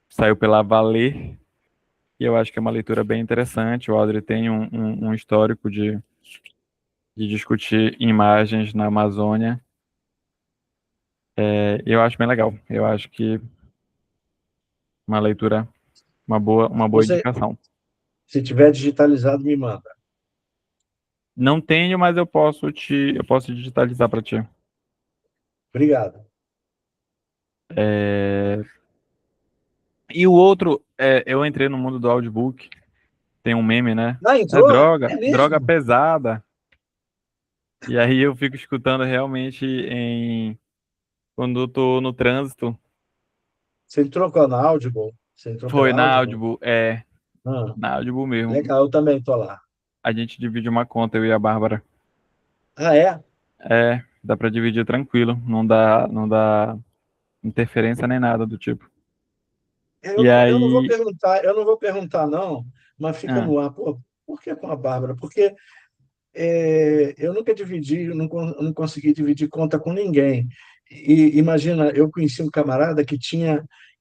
Saiu pela Valer e eu acho que é uma leitura bem interessante. O Audrey tem um histórico de discutir imagens na Amazônia. Eu acho bem legal. Eu acho que uma leitura, uma boa Você, indicação. se tiver digitalizado, me manda. Não tenho, mas eu posso digitalizar para ti. Obrigado. E o outro, eu entrei no mundo do audiobook. Tem um meme, né? Ah, É entrou? droga, É droga mesmo? pesada. E aí eu fico escutando realmente quando eu tô no trânsito. Você entrou na Audible? Você entrou Foi pela na Audible? Audible, Ah, na Audible mesmo. legal, eu também estou lá. A gente divide uma conta, eu e a Bárbara. Ah, é? Dá pra dividir tranquilo, não dá interferência nem nada do tipo. E Eu não vou aí, perguntar, não, mas fica ah, no ar. Pô, por que com a Bárbara? Porque eu nunca dividi, eu não consegui dividir conta com ninguém. E imagina, eu conheci um camarada que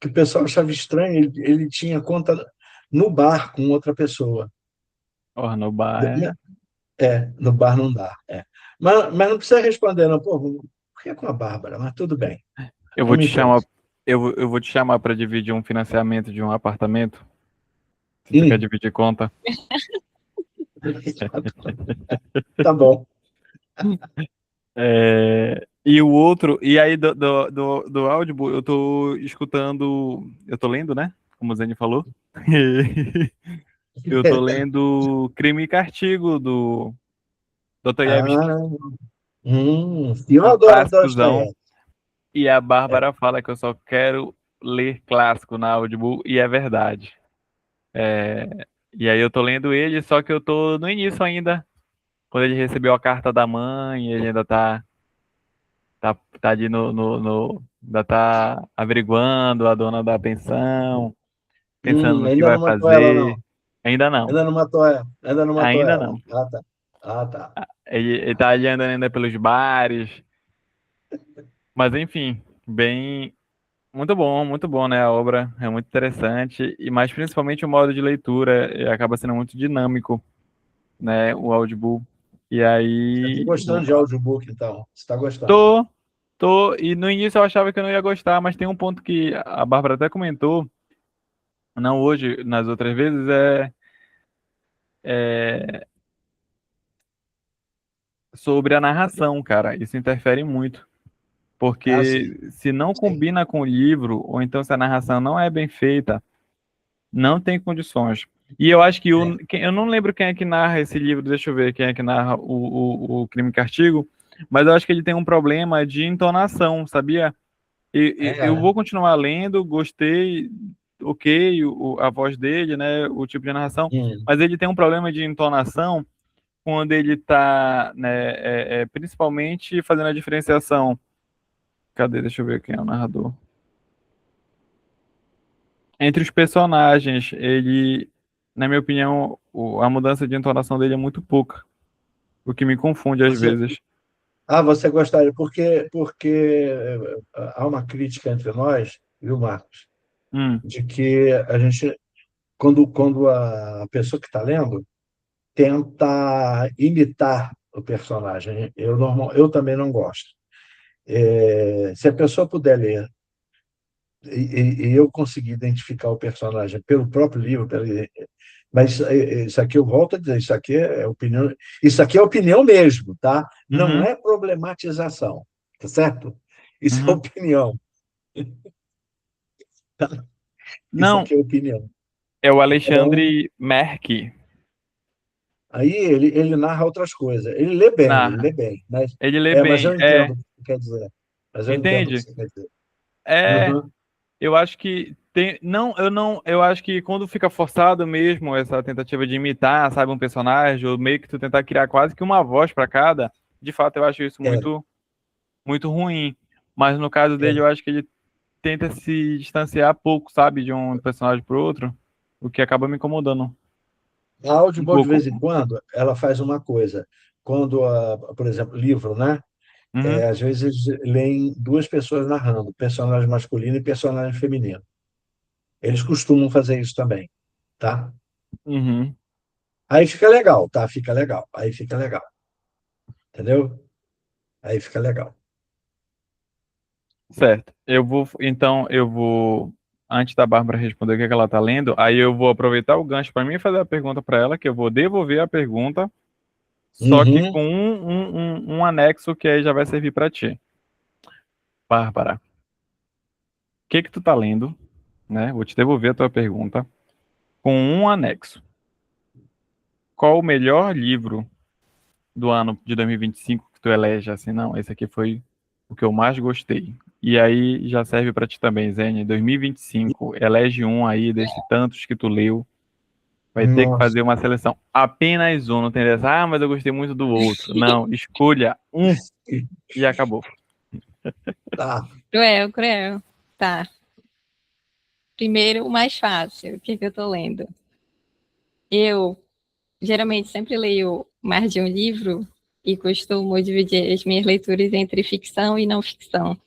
o pessoal achava estranho, ele tinha conta no bar com outra pessoa. no bar, No bar não dá. É. Mas não precisa responder, não. Pô, por que com a Bárbara? Mas tudo bem, eu não vou me te chamar, importa. eu vou te chamar para dividir um financiamento de um apartamento, se tu quer Hum, dividir conta. tá bom. E o outro, e aí do Audible, eu tô lendo, né? Como o Zene falou. Eu tô lendo Crime e Castigo do Dostoiévski, Ah, eu um adoro clássicozão. Dostoiévski. E a É. Bárbara fala que eu só quero ler clássico na Audible, e é verdade. E aí eu tô lendo ele, só que eu tô no início ainda. Quando ele recebeu a carta da mãe, ele ainda tá ali ainda tá averiguando a dona da pensão, pensando no que Ainda vai não matou ela, não. fazer. Ainda não, Ainda não matou ela. Ainda não matou ainda ela. não. Ah, tá. Ah, tá. Ele tá ali andando ainda pelos bares, mas enfim, bem, muito bom, né? A obra é muito interessante, e mais principalmente o modo de leitura acaba sendo muito dinâmico, né? O audiobook. E Você está aí, gostando de audiobook, então? Você está gostando? tô, e no início eu achava que eu não ia gostar, mas tem um ponto que a Bárbara até comentou, não hoje, nas outras vezes, é sobre a narração, cara. Isso interfere muito. Ah, sim. Porque se não Sim. combina com o livro, ou então se a narração não é bem feita, não tem condições. E eu acho que É. eu não lembro quem é que narra esse livro, deixa eu ver quem é que narra o Crime e Castigo, mas eu acho que ele tem um problema de entonação, sabia? Eu É. vou continuar lendo, gostei, ok, a voz dele, né, o tipo de narração, Hum. mas ele tem um problema de entonação quando ele está, né, principalmente fazendo a diferenciação. Cadê? Deixa eu ver quem é o narrador. Entre os personagens, ele, na minha opinião, a mudança de entonação dele é muito pouca, o que me confunde às Você, vezes. você gostaria, porque há uma crítica entre nós, viu, Marcos, Hum, de que a gente, quando a pessoa que está lendo tenta imitar o personagem, eu também não gosto. Se a pessoa puder ler e eu conseguir identificar o personagem pelo próprio livro, Mas isso aqui eu volto a dizer, isso aqui é opinião mesmo, tá? Não Uhum, é problematização, tá certo? Isso é uhum. opinião. Isso Não, aqui é opinião. é o Então, Alexandre Merck. aí ele narra outras coisas. Ele Narra. lê bem, mas, Ele lê mas bem. eu entendo o que você quer dizer. Mas eu entendo o que Entende? você quer dizer. É, Uhum. eu acho que tem, não, eu acho que quando fica forçado mesmo essa tentativa de imitar, sabe, um personagem, ou meio que tu tentar criar quase que uma voz para cada, de fato eu acho isso É, muito ruim. Mas no caso dele, é. eu acho que ele tenta se distanciar pouco, sabe, de um personagem pro outro, o que acaba me incomodando A um Audible, de pouco. vez em quando, ela faz uma coisa. Quando, por exemplo, livro, né? Uhum, Às vezes leem duas pessoas narrando, personagem masculino e personagem feminino. Eles costumam fazer isso também, tá? uhum, Aí fica legal, tá? Fica legal. Aí fica legal, entendeu? Aí fica legal. certo. Eu vou, antes da Bárbara responder o que é que ela tá lendo, aí eu vou aproveitar o gancho para mim fazer a pergunta para ela, que eu vou devolver a pergunta, só que Uhum. com um anexo que aí já vai servir para ti. Bárbara, o que que tu tá lendo, né? Vou te devolver a tua pergunta com um anexo. Qual o melhor livro do ano de 2025 que tu elege assim, não, esse aqui foi o que eu mais gostei. E aí já serve para ti também, Zene, 2025, elege um aí desses tantos que tu leu, vai ter que Nossa. fazer uma seleção. Apenas um, não tem dessa, mas eu gostei muito do outro. Não, escolha um e acabou. Tá. Cruel, cruel. Tá. Primeiro, o mais fácil. O que que eu tô lendo? Eu geralmente sempre leio mais de um livro e costumo dividir as minhas leituras entre ficção e não ficção.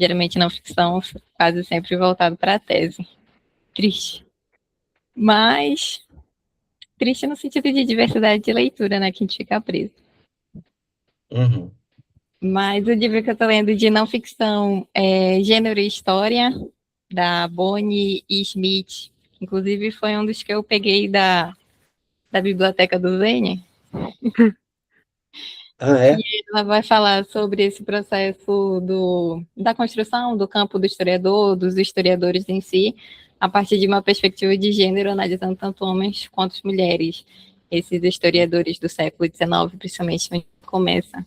Geralmente não ficção, quase sempre voltado para a tese. Triste. Mas triste no sentido de diversidade de leitura, né? Que a gente fica preso. Uhum. Mas o livro que eu tô lendo de não ficção é Gênero e História, da Bonnie e Smith. Inclusive foi um dos que eu peguei da biblioteca do Zene. Ah, E é? ela vai falar sobre esse processo da construção do campo do historiador, dos historiadores em si, a partir de uma perspectiva de gênero, analisando tanto homens quanto mulheres. Esses historiadores do século XIX, principalmente, onde começa.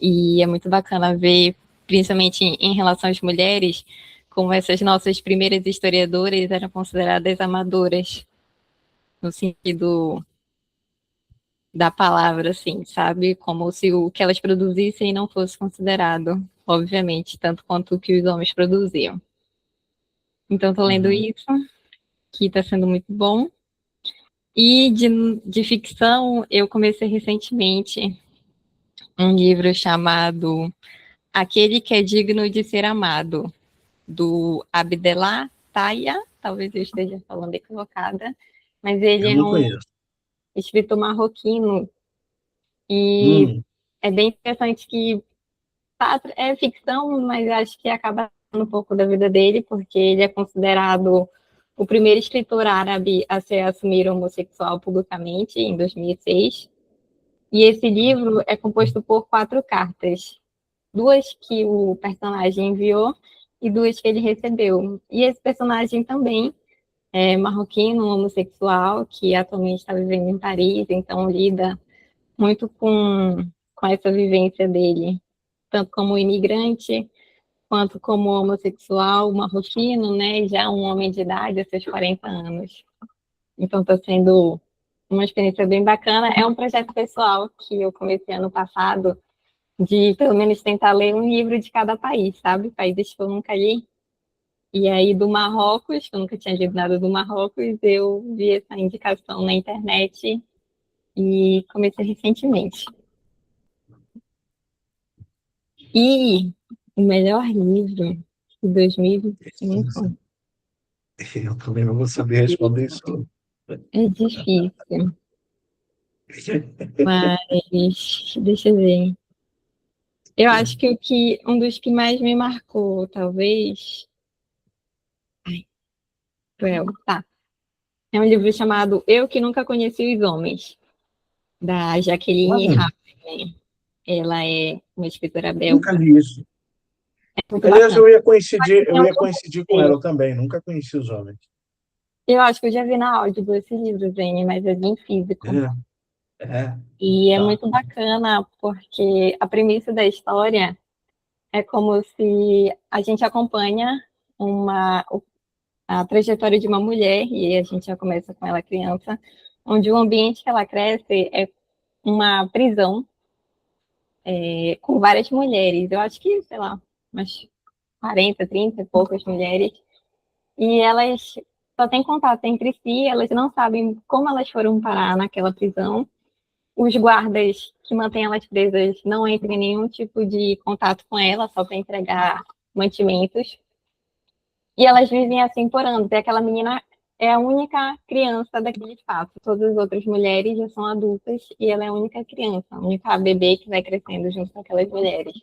E é muito bacana ver, principalmente em relação às mulheres, como essas nossas primeiras historiadoras eram consideradas amadoras, no sentido da palavra, assim, sabe? Como se o que elas produzissem não fosse considerado, obviamente, tanto quanto o que os homens produziam. Então, estou lendo Uhum. isso, que está sendo muito bom. E de ficção, eu comecei recentemente um livro chamado Aquele que é Digno de Ser Amado, do Abdellah Taya, talvez eu esteja falando equivocada, mas ele Eu é não um conheço. escritor marroquino e Hum. é bem interessante que é ficção, mas acho que acaba sendo um pouco da vida dele, porque ele é considerado o primeiro escritor árabe a se assumir homossexual publicamente, em 2006. E esse livro é composto por 4 cartas, 2 que o personagem enviou e 2 que ele recebeu. E esse personagem também é marroquino, homossexual, que atualmente está vivendo em Paris, então lida muito com essa vivência dele, tanto como imigrante, quanto como homossexual, marroquino, né? Já um homem de idade, seus 40 anos. Então está sendo uma experiência bem bacana. É um projeto pessoal que eu comecei ano passado, de pelo menos tentar ler um livro de cada país, sabe? Países que eu nunca li. E aí, do Marrocos, que eu nunca tinha lido nada do Marrocos, eu vi essa indicação na internet e comecei recentemente. E o melhor livro de 2025 Eu também não vou saber responder isso. é difícil, mas deixa eu ver. Eu acho que um dos que mais me marcou, talvez. Ai, tá. É um livro chamado Eu Que Nunca Conheci os Homens, da Jacqueline Haffner. Ela é uma escritora Nunca belga. li isso. É muito Aliás, bacana. eu ia coincidir com ela também, nunca conheci os homens. Eu acho que eu já vi na áudio esse livro, Zene, mas é bem físico. É. E é Tá. muito bacana, porque a premissa da história é como se a gente acompanha a trajetória de uma mulher, e a gente já começa com ela criança, onde o ambiente que ela cresce é uma prisão com várias mulheres. Eu acho que, sei lá, umas 40, 30 e poucas mulheres. E elas só têm contato entre si, elas não sabem como elas foram parar naquela prisão. Os guardas que mantêm elas presas não entram em nenhum tipo de contato com elas, só para entregar mantimentos. E elas vivem assim por anos. E aquela menina é a única criança daquele espaço. Todas as outras mulheres já são adultas e ela é a única criança, a única bebê que vai crescendo junto com aquelas mulheres.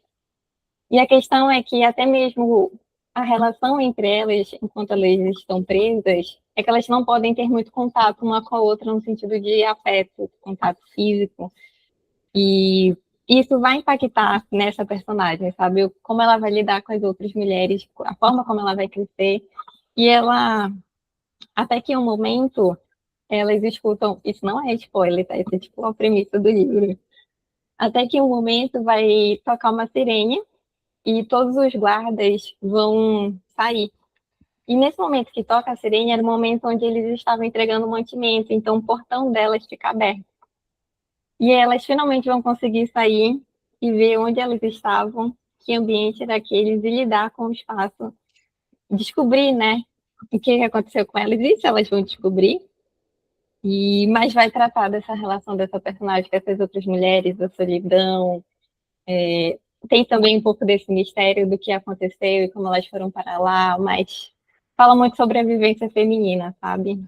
E a questão é que até mesmo a relação entre elas, enquanto elas estão presas, é que elas não podem ter muito contato uma com a outra no sentido de afeto, contato físico. E isso vai impactar nessa personagem, sabe? Como ela vai lidar com as outras mulheres, a forma como ela vai crescer. E ela, até que em um momento, elas escutam, isso não é spoiler, tá? Isso é tipo a premissa do livro. Até que em um momento vai tocar uma sirene e todos os guardas vão sair. E nesse momento que toca a sirene, era o momento onde eles estavam entregando mantimento, então o portão delas fica aberto. E elas finalmente vão conseguir sair e ver onde elas estavam, que ambiente era aqueles, e lidar com o espaço. Descobrir, né, o que aconteceu com elas, isso elas vão descobrir. Mas vai tratar dessa relação dessa personagem com essas outras mulheres, da solidão. Tem também um pouco desse mistério do que aconteceu e como elas foram para lá, mas fala muito sobre a vivência feminina, sabe?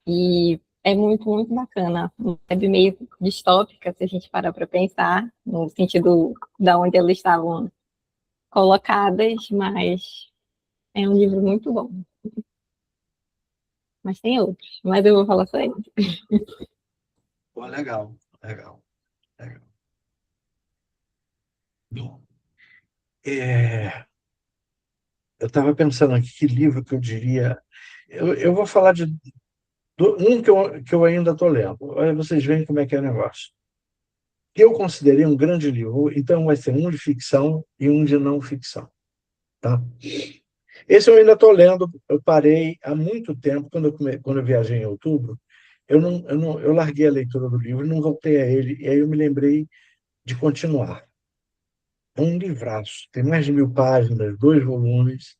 E é muito, muito bacana. É meio distópica, se a gente parar para pensar, no sentido da onde elas estavam colocadas, mas é um livro muito bom. Mas tem outros, mas eu vou falar só ele. Pô, legal, legal, legal. Bom, eu estava pensando aqui que livro que eu diria. Eu vou falar de um que eu ainda estou lendo. Aí vocês veem como é que é o negócio. Que eu considerei um grande livro, então vai ser um de ficção e um de não ficção. Tá? Esse eu ainda estou lendo, eu parei há muito tempo, quando eu viajei em outubro, eu larguei a leitura do livro, não voltei a ele, e aí eu me lembrei de continuar. É um livraço, tem mais de 1000 páginas, 2 volumes,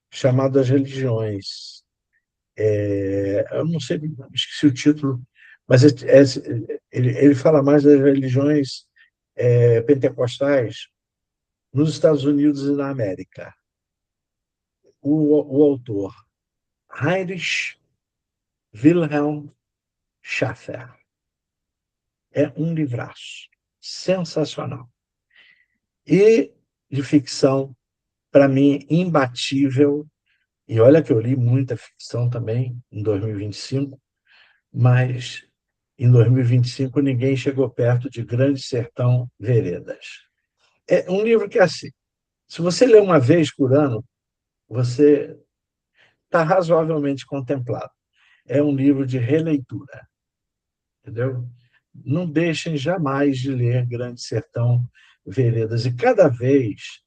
chamado As Religiões. Eu não sei, esqueci o título, mas ele fala mais das religiões pentecostais nos Estados Unidos e na América. O autor, Heinrich Wilhelm Schaffer. É um livraço sensacional. E de ficção, para mim, imbatível. E olha que eu li muita ficção também em 2025, mas em 2025 ninguém chegou perto de Grande Sertão Veredas. É um livro que é assim, se você lê uma vez por ano, você está razoavelmente contemplado. É um livro de releitura, entendeu? Não deixem jamais de ler Grande Sertão Veredas. E cada vez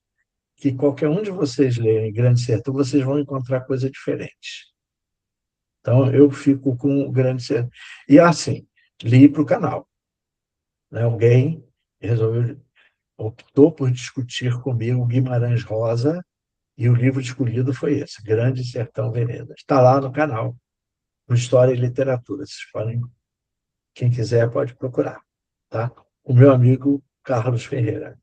que qualquer um de vocês lerem Grande Sertão, vocês vão encontrar coisa diferente. Então, eu fico com o Grande Sertão. E assim, li para o canal. Né? Alguém optou por discutir comigo Guimarães Rosa, e o livro escolhido foi esse, Grande Sertão Veredas. Está lá no canal, no História e Literatura. Vocês podem, quem quiser pode procurar. Tá? O meu amigo Carlos Ferreira.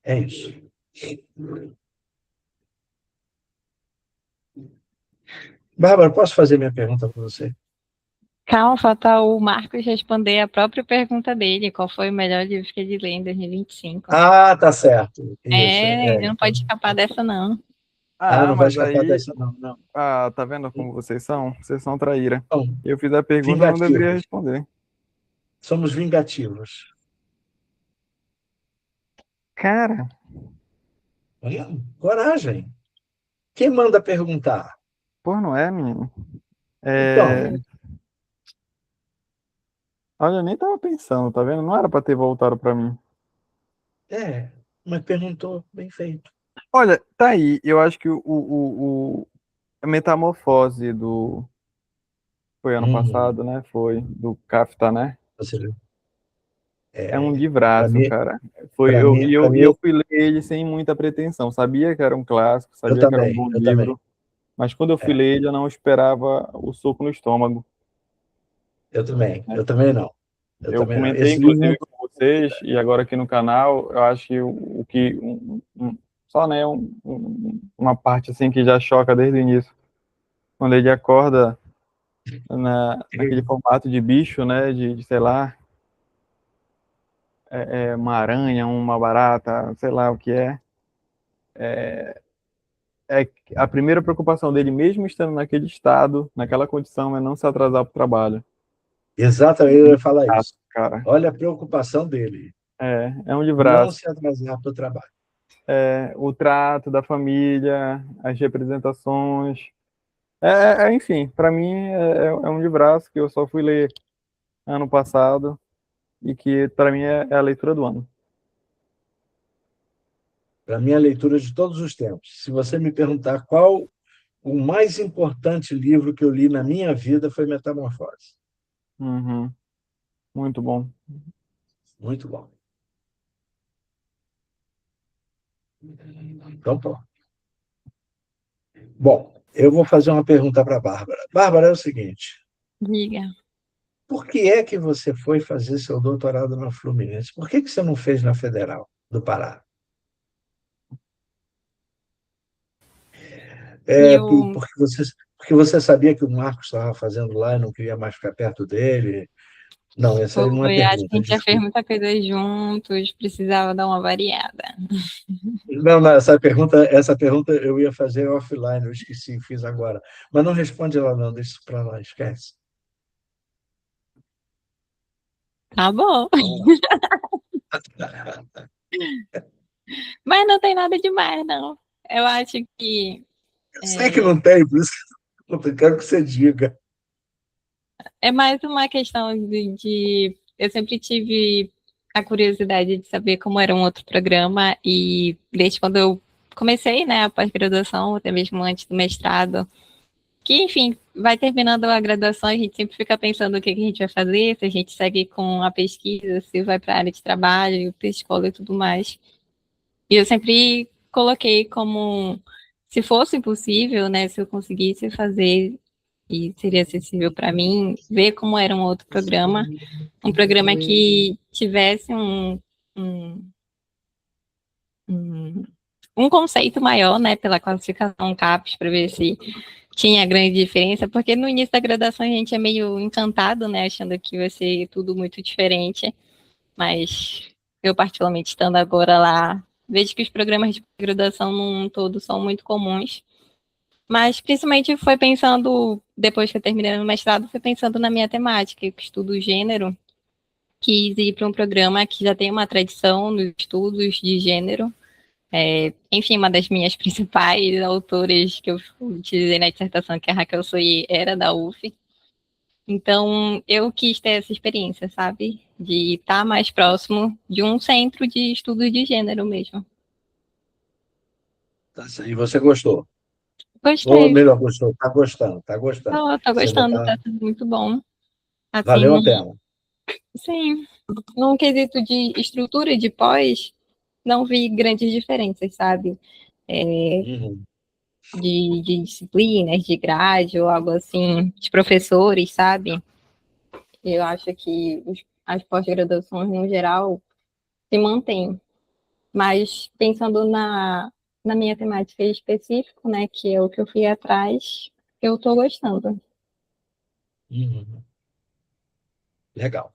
É isso. Bárbara, posso fazer minha pergunta para você? Calma, falta o Marcos responder a própria pergunta dele, qual foi o melhor livro que ele leu em 2025. Ah, tá certo. Isso. Ele não pode escapar dessa, não. Ah, Ah, não vai mas escapar aí, dessa, não, não. ah, tá vendo como vocês são? Vocês são traíra. Não, Eu fiz a pergunta, não deveria vingativos. responder. Somos vingativos. Cara, Olha, coragem. Quem manda perguntar? pô, não é, menino? É, Então, olha, eu nem tava pensando, tá vendo? Não era pra ter voltado pra mim. mas perguntou, bem feito. Olha, tá aí. Eu acho que a metamorfose foi ano Uhum. passado, né? Foi do Kafka, né? Você viu? É um Para livraço, mim, cara. Foi para eu mim, e para eu, e mim, eu fui ler ele sem muita pretensão. Sabia que era um clássico, sabia que era um bom eu também. livro, mas quando eu fui É, ler ele, eu não esperava o soco no estômago, né? eu também não. Eu Eu também não. comentei, Esse livro, inclusive, com vocês, e agora aqui no canal, eu acho que só, né, uma parte assim que já choca desde o início, quando ele acorda naquele formato de bicho, né, sei lá, uma aranha, uma barata, sei lá o que é. É a primeira preocupação dele, mesmo estando naquele estado, naquela condição, é não se atrasar para o trabalho. exatamente, eu ia falar Ah, isso. cara, Olha a preocupação dele. é um Não livraço. se atrasar para o trabalho. O trato da família, as representações. Enfim, para mim é um livraço que eu só fui ler ano passado e que para mim é a leitura do ano. Para mim, a leitura de todos os tempos. Se você me perguntar qual o mais importante livro que eu li na minha vida, foi Metamorfose. Uhum, muito bom. Muito bom. Então, pronto. Bom, eu vou fazer uma pergunta para a Bárbara. Bárbara, é o seguinte: Diga. por que é que você foi fazer seu doutorado na Fluminense? Por que você não fez na Federal do Pará? Eu, Porque você sabia que o Marcos estava fazendo lá e não queria mais ficar perto dele? Não, essa aí não é acho que a pergunta, gente já fez desculpa. muita coisa juntos, precisava dar uma variada. Não, não, essa pergunta eu ia fazer offline, eu esqueci, fiz agora. Mas não responde ela, não, deixa isso para lá, esquece. Tá bom. Vamos lá. Mas não tem nada demais, não. Eu acho que Eu sei que é, não tem, por isso que eu quero que você diga. é mais uma questão eu sempre tive a curiosidade de saber como era um outro programa e desde quando eu comecei, né, a pós-graduação, até mesmo antes do mestrado, que, enfim, vai terminando a graduação, a gente sempre fica pensando o que a gente vai fazer, se a gente segue com a pesquisa, se vai para a área de trabalho, para a escola e tudo mais. E eu sempre coloquei como, se fosse possível, né, se eu conseguisse fazer e seria acessível para mim, ver como era um programa que tivesse um, um, um conceito maior, né, pela classificação CAPES, para ver se tinha grande diferença, porque no início da graduação a gente é meio encantado, né, achando que vai ser tudo muito diferente, mas eu particularmente estando agora lá, vejo que os programas de graduação num todo são muito comuns, mas principalmente foi pensando, depois que eu terminei no mestrado, foi pensando na minha temática, que estudo gênero, quis ir para um programa que já tem uma tradição nos estudos de gênero. Enfim, uma das minhas principais autoras que eu utilizei na dissertação, que é a Raquel Soyer, era da UF. Então, eu quis ter essa experiência, sabe? De estar mais próximo de um centro de estudos de gênero mesmo. Tá, e você gostou? Ou Gostei, melhor, gostou? Está gostando, está gostando. tô Você ainda gostando, tá... tá tudo muito bom. Assim, Valeu a pena. sim, num quesito de estrutura de pós, não vi grandes diferenças, sabe? É, Uhum. de disciplinas, de grade ou algo assim, de professores, sabe? Eu acho que as pós-graduações, no geral, se mantêm. Mas pensando na minha temática específica, né, que é o que eu fui atrás, eu estou gostando. Uhum. Legal.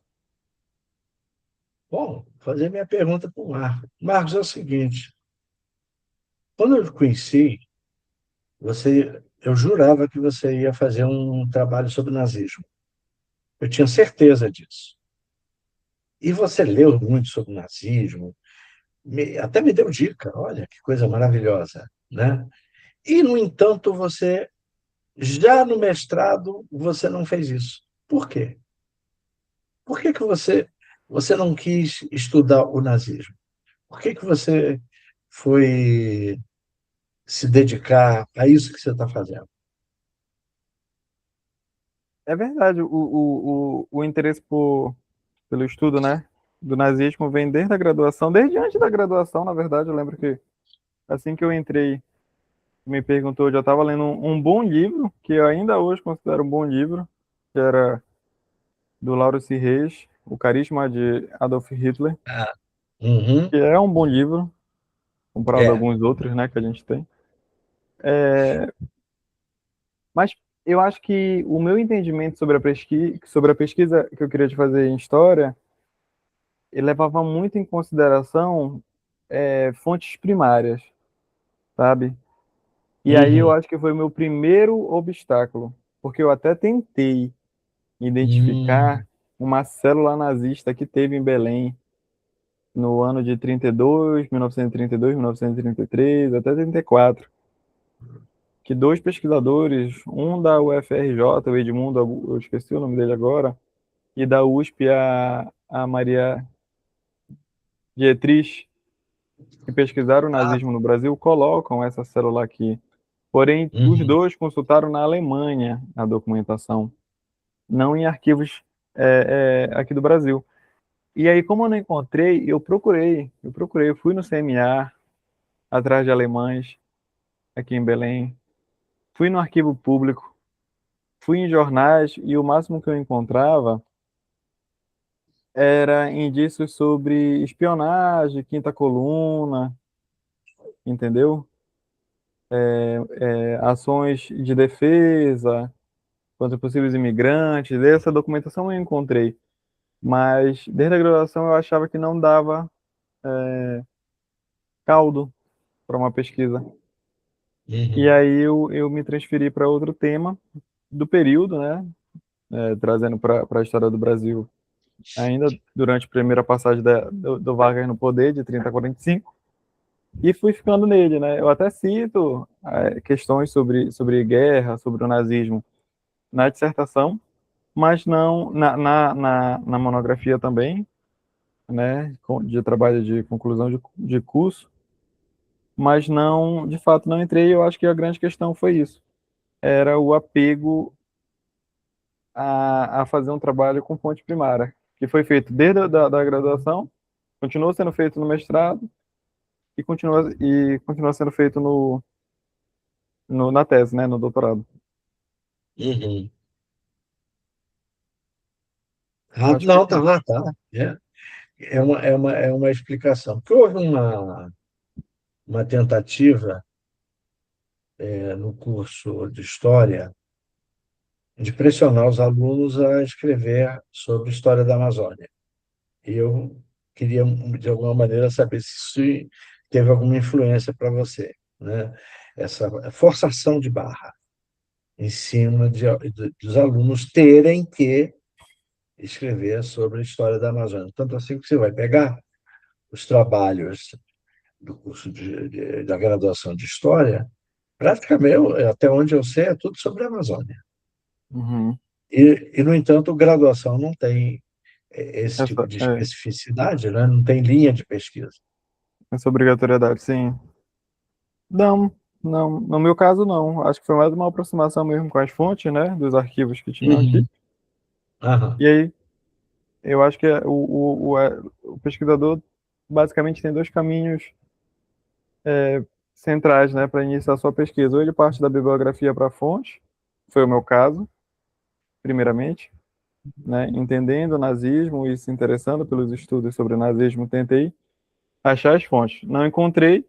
Bom, vou fazer minha pergunta para o Marcos. Marcos, é o seguinte: quando eu te conheci, eu jurava que você ia fazer um trabalho sobre nazismo. Eu tinha certeza disso. E você leu muito sobre nazismo, até me deu dica, olha que coisa maravilhosa, né? E, no entanto, já no mestrado, você não fez isso. Por quê? Por que que você não quis estudar o nazismo? Por que que você foi se dedicar a isso que você está fazendo? É verdade, o interesse pelo estudo, né, do nazismo vem desde a graduação, desde antes da graduação, na verdade. Eu lembro que assim que eu entrei, me perguntou, eu já estava lendo um bom livro, que eu ainda hoje considero um bom livro, que era do Lauro C. Reis, O Carisma de Adolf Hitler, Ah, uhum, que é um bom livro, comparado a é. alguns outros, né, que a gente tem. Mas eu acho que o meu entendimento sobre a pesquisa que eu queria te fazer em história, ele levava muito em consideração fontes primárias, sabe? E aí eu Uhum, acho que foi o meu primeiro obstáculo, porque eu até tentei uhum. identificar uma célula nazista que teve em Belém no ano de 32, 1932, 1933, até 34, que dois pesquisadores, um da UFRJ, o Edmundo, eu esqueci o nome dele agora, e da USP, a Maria Dietrich, que pesquisaram o Ah, nazismo no Brasil, colocam essa célula aqui. Porém, os uhum, dois consultaram na Alemanha a documentação, não em arquivos aqui do Brasil. E aí, como eu não encontrei, eu fui no CMA, atrás de alemães, aqui em Belém, fui no arquivo público, fui em jornais, e o máximo que eu encontrava era indícios sobre espionagem, quinta coluna, entendeu? Ações de defesa contra possíveis imigrantes. Essa documentação eu encontrei, mas desde a graduação eu achava que não dava caldo para uma pesquisa. E uhum, aí eu me transferi para outro tema do período, né? Trazendo para a história do Brasil, ainda durante a primeira passagem do Vargas no poder, de 30 a 45, e fui ficando nele, né? Eu até cito questões sobre guerra, sobre o nazismo na dissertação, mas não na monografia também, né, de trabalho de conclusão de curso, mas não, de fato, não entrei. Eu acho que a grande questão foi isso, era o apego a fazer um trabalho com fonte primária, que foi feito desde da graduação, continuou sendo feito no mestrado e continua sendo feito na tese, né, no doutorado. uhum. Eu Ah, acho que não, tá lá, tá. É uma explicação. Porque houve uma tentativa, no curso de História, de pressionar os alunos a escrever sobre a história da Amazônia. E eu queria, de alguma maneira, saber se isso teve alguma influência para você, né? Essa forçação de barra em cima dos alunos terem que escrever sobre a história da Amazônia. Tanto assim que você vai pegar os trabalhos do curso da graduação de História, praticamente, até onde eu sei, é tudo sobre a Amazônia. uhum, No entanto, graduação não tem esse tipo essa, de especificidade, né? Não tem linha de pesquisa. essa obrigatoriedade, sim. Não, não, no meu caso não. Acho que foi mais uma aproximação mesmo com as fontes, né, dos arquivos que tinham aqui. Uhum. Aham. E aí, eu acho que o pesquisador basicamente tem dois caminhos centrais, né, para iniciar a sua pesquisa. Ou ele parte da bibliografia para a fonte, foi o meu caso, primeiramente, né, entendendo o nazismo e se interessando pelos estudos sobre o nazismo, tentei achar as fontes. Não encontrei,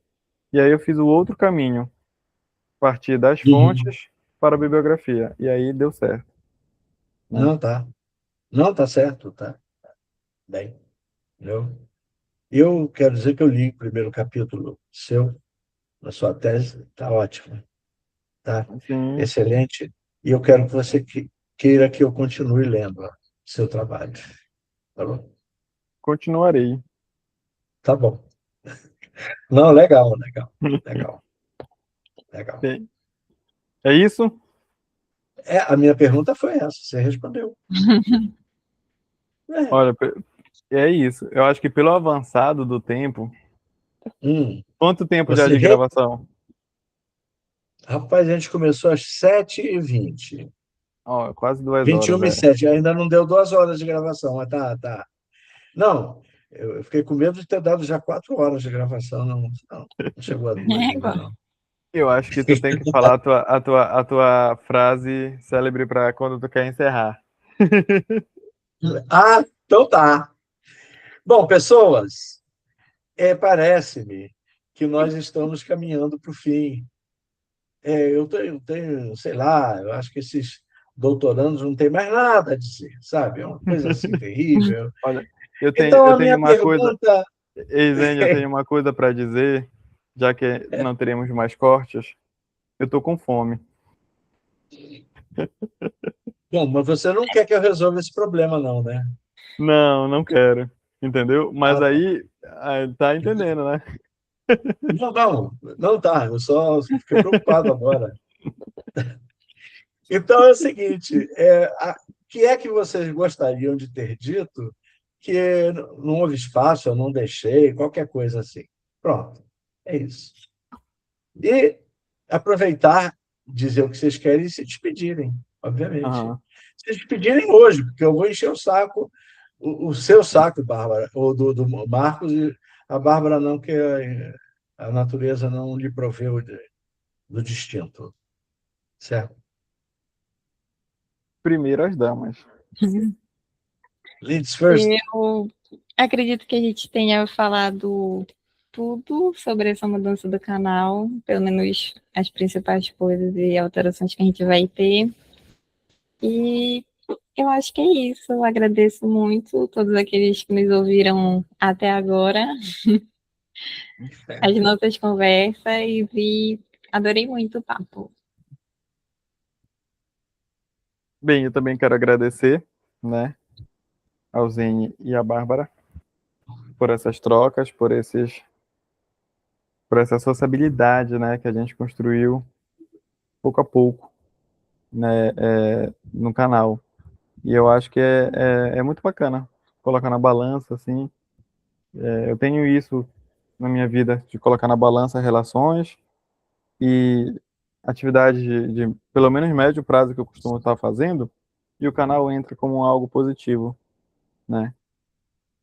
e aí eu fiz o outro caminho, partir das Uhum. fontes para a bibliografia, e aí deu certo, né? Não, tá. Não, tá certo, tá. Bem, eu quero dizer que eu li o primeiro capítulo seu, na sua tese, tá ótimo. tá? Sim, Excelente. E eu quero que você queira que eu continue lendo seu trabalho. Tá bom? continuarei. Tá bom. Não, legal, legal, legal, legal. Bem, é isso? A minha pergunta foi essa, você respondeu. É. Olha, é isso. Eu acho que pelo avançado do tempo, quanto tempo já Você de gravação? Rapaz, a gente começou às 7h20. Ó, quase 2 horas, 21h07. Ainda não deu 2 horas de gravação, mas tá, tá. Não, eu fiquei com medo de ter dado já 4 horas de gravação. Não, não, não chegou a duas ainda, Égua. não. Eu acho que tu tem que falar a tua frase célebre para quando tu quer encerrar. Ah, então tá. Bom, pessoas, parece-me que nós estamos caminhando para o fim. Eu tenho, sei lá, eu acho que esses doutorandos não têm mais nada a dizer, sabe? É uma coisa assim terrível. Olha, eu tenho, Então, eu a tenho minha uma coisa, pergunta. Eisene, eu tenho uma coisa para dizer, já que não teremos mais cortes. Eu tô com fome. Bom, mas você não quer que eu resolva esse problema, não, né? Não, não quero. Entendeu? Mas Ah, tá. aí, tá entendendo, né? Não, não, não tá. Eu só fiquei preocupado agora. Então é o seguinte: o que é que vocês gostariam de ter dito que não houve espaço, eu não deixei, qualquer coisa assim. Pronto, é isso. E aproveitar, dizer o que vocês querem e se despedirem, obviamente. Aham. Se despedirem hoje, porque eu vou encher o saco, o seu saco, Bárbara, ou do Marcos, e a Bárbara não, que a natureza não lhe proveu do distinto, certo? Primeiro as damas. Ladies first. Eu acredito que a gente tenha falado tudo sobre essa mudança do canal, pelo menos as principais coisas e alterações que a gente vai ter. E eu acho que é isso. Eu agradeço muito todos aqueles que nos ouviram até agora, as nossas conversas, e adorei muito o papo. Bem, eu também quero agradecer, né, ao Zene e à Bárbara por essas trocas, por essa sociabilidade, né, que a gente construiu pouco a pouco, né, no canal. E eu acho que é muito bacana colocar na balança, assim. Eu tenho isso na minha vida, de colocar na balança relações e atividades de pelo menos médio prazo que eu costumo estar fazendo, e o canal entra como algo positivo, né,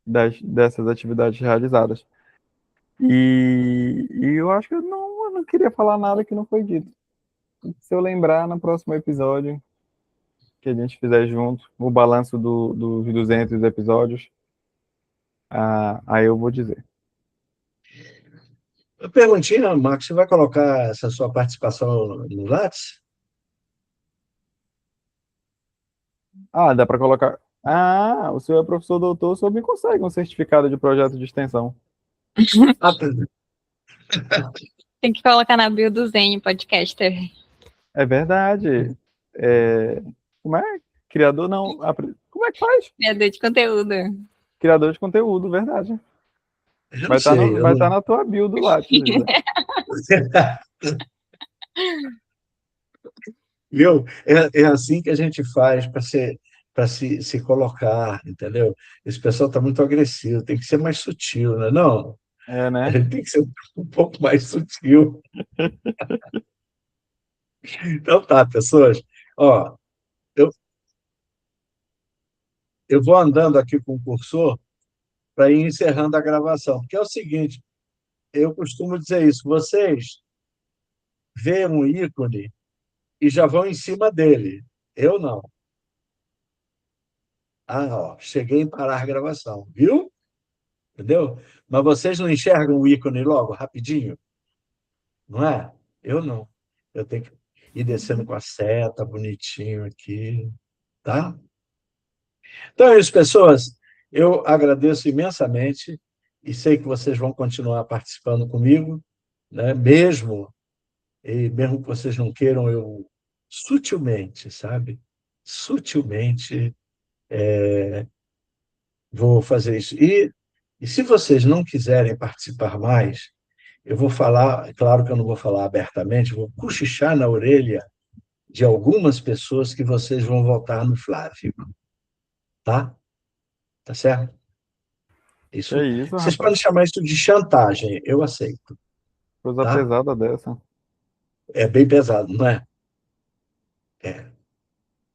dessas atividades realizadas. E eu acho que eu não queria falar nada que não foi dito. Se eu lembrar no próximo episódio que a gente fizer junto, o balanço dos 200 episódios, aí eu vou dizer. Perguntinha, Marcos, você vai colocar essa sua participação no Lattes? Ah, dá para colocar. Ah, o senhor é professor doutor, o senhor me consegue um certificado de projeto de extensão. Ah, Tem que colocar na bio do Zen Podcaster. É verdade. É, Como é? Criador, não. Como é que faz? Criador de conteúdo. Criador de conteúdo, verdade. eu não Vai estar sei, eu vai não. estar na tua bio do Lattes, Isa. Viu? É assim que a gente faz para se colocar, entendeu? Esse pessoal está muito agressivo, tem que ser mais sutil, né? Não, É, a né? gente tem que ser um pouco mais sutil. Então tá, pessoas. Ó, eu, eu vou andando aqui com o cursor para ir encerrando a gravação, porque é o seguinte, eu costumo dizer isso, vocês veem um ícone e já vão em cima dele. Eu não. Ah, ó, cheguei em parar a gravação, viu? Entendeu? Mas vocês não enxergam o ícone logo, rapidinho? Não é? Eu não. Eu tenho que ir descendo com a seta, bonitinho aqui, tá? Então é isso, pessoas. Eu agradeço imensamente e sei que vocês vão continuar participando comigo, né? Mesmo e mesmo que vocês não queiram, eu sutilmente, sabe? Sutilmente vou fazer isso. E se vocês não quiserem participar mais, eu vou falar, é claro que eu não vou falar abertamente, vou cochichar na orelha de algumas pessoas que vocês vão votar no Flávio, tá? Tá certo? Que Isso, isso, vocês podem rapaz? chamar isso de chantagem, eu aceito, Coisa tá? pesada dessa. É bem pesado, não é? É.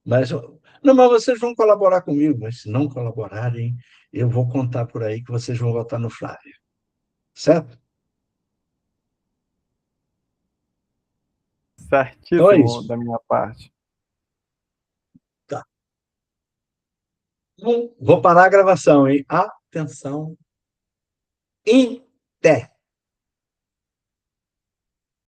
Mas, não, mas vocês vão colaborar comigo, mas se não colaborarem, eu vou contar por aí que vocês vão votar no Flávio, certo? Então é Certíssimo isso. da minha parte. Tá. Vou parar a gravação, hein? Atenção. Em té.